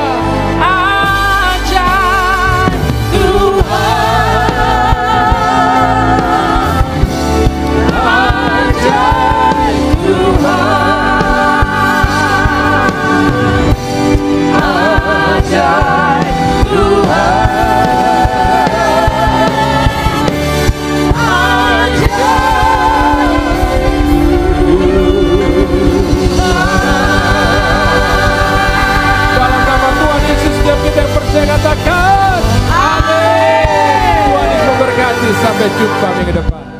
Ajar Tuhan Sampai jumpa minggu depan.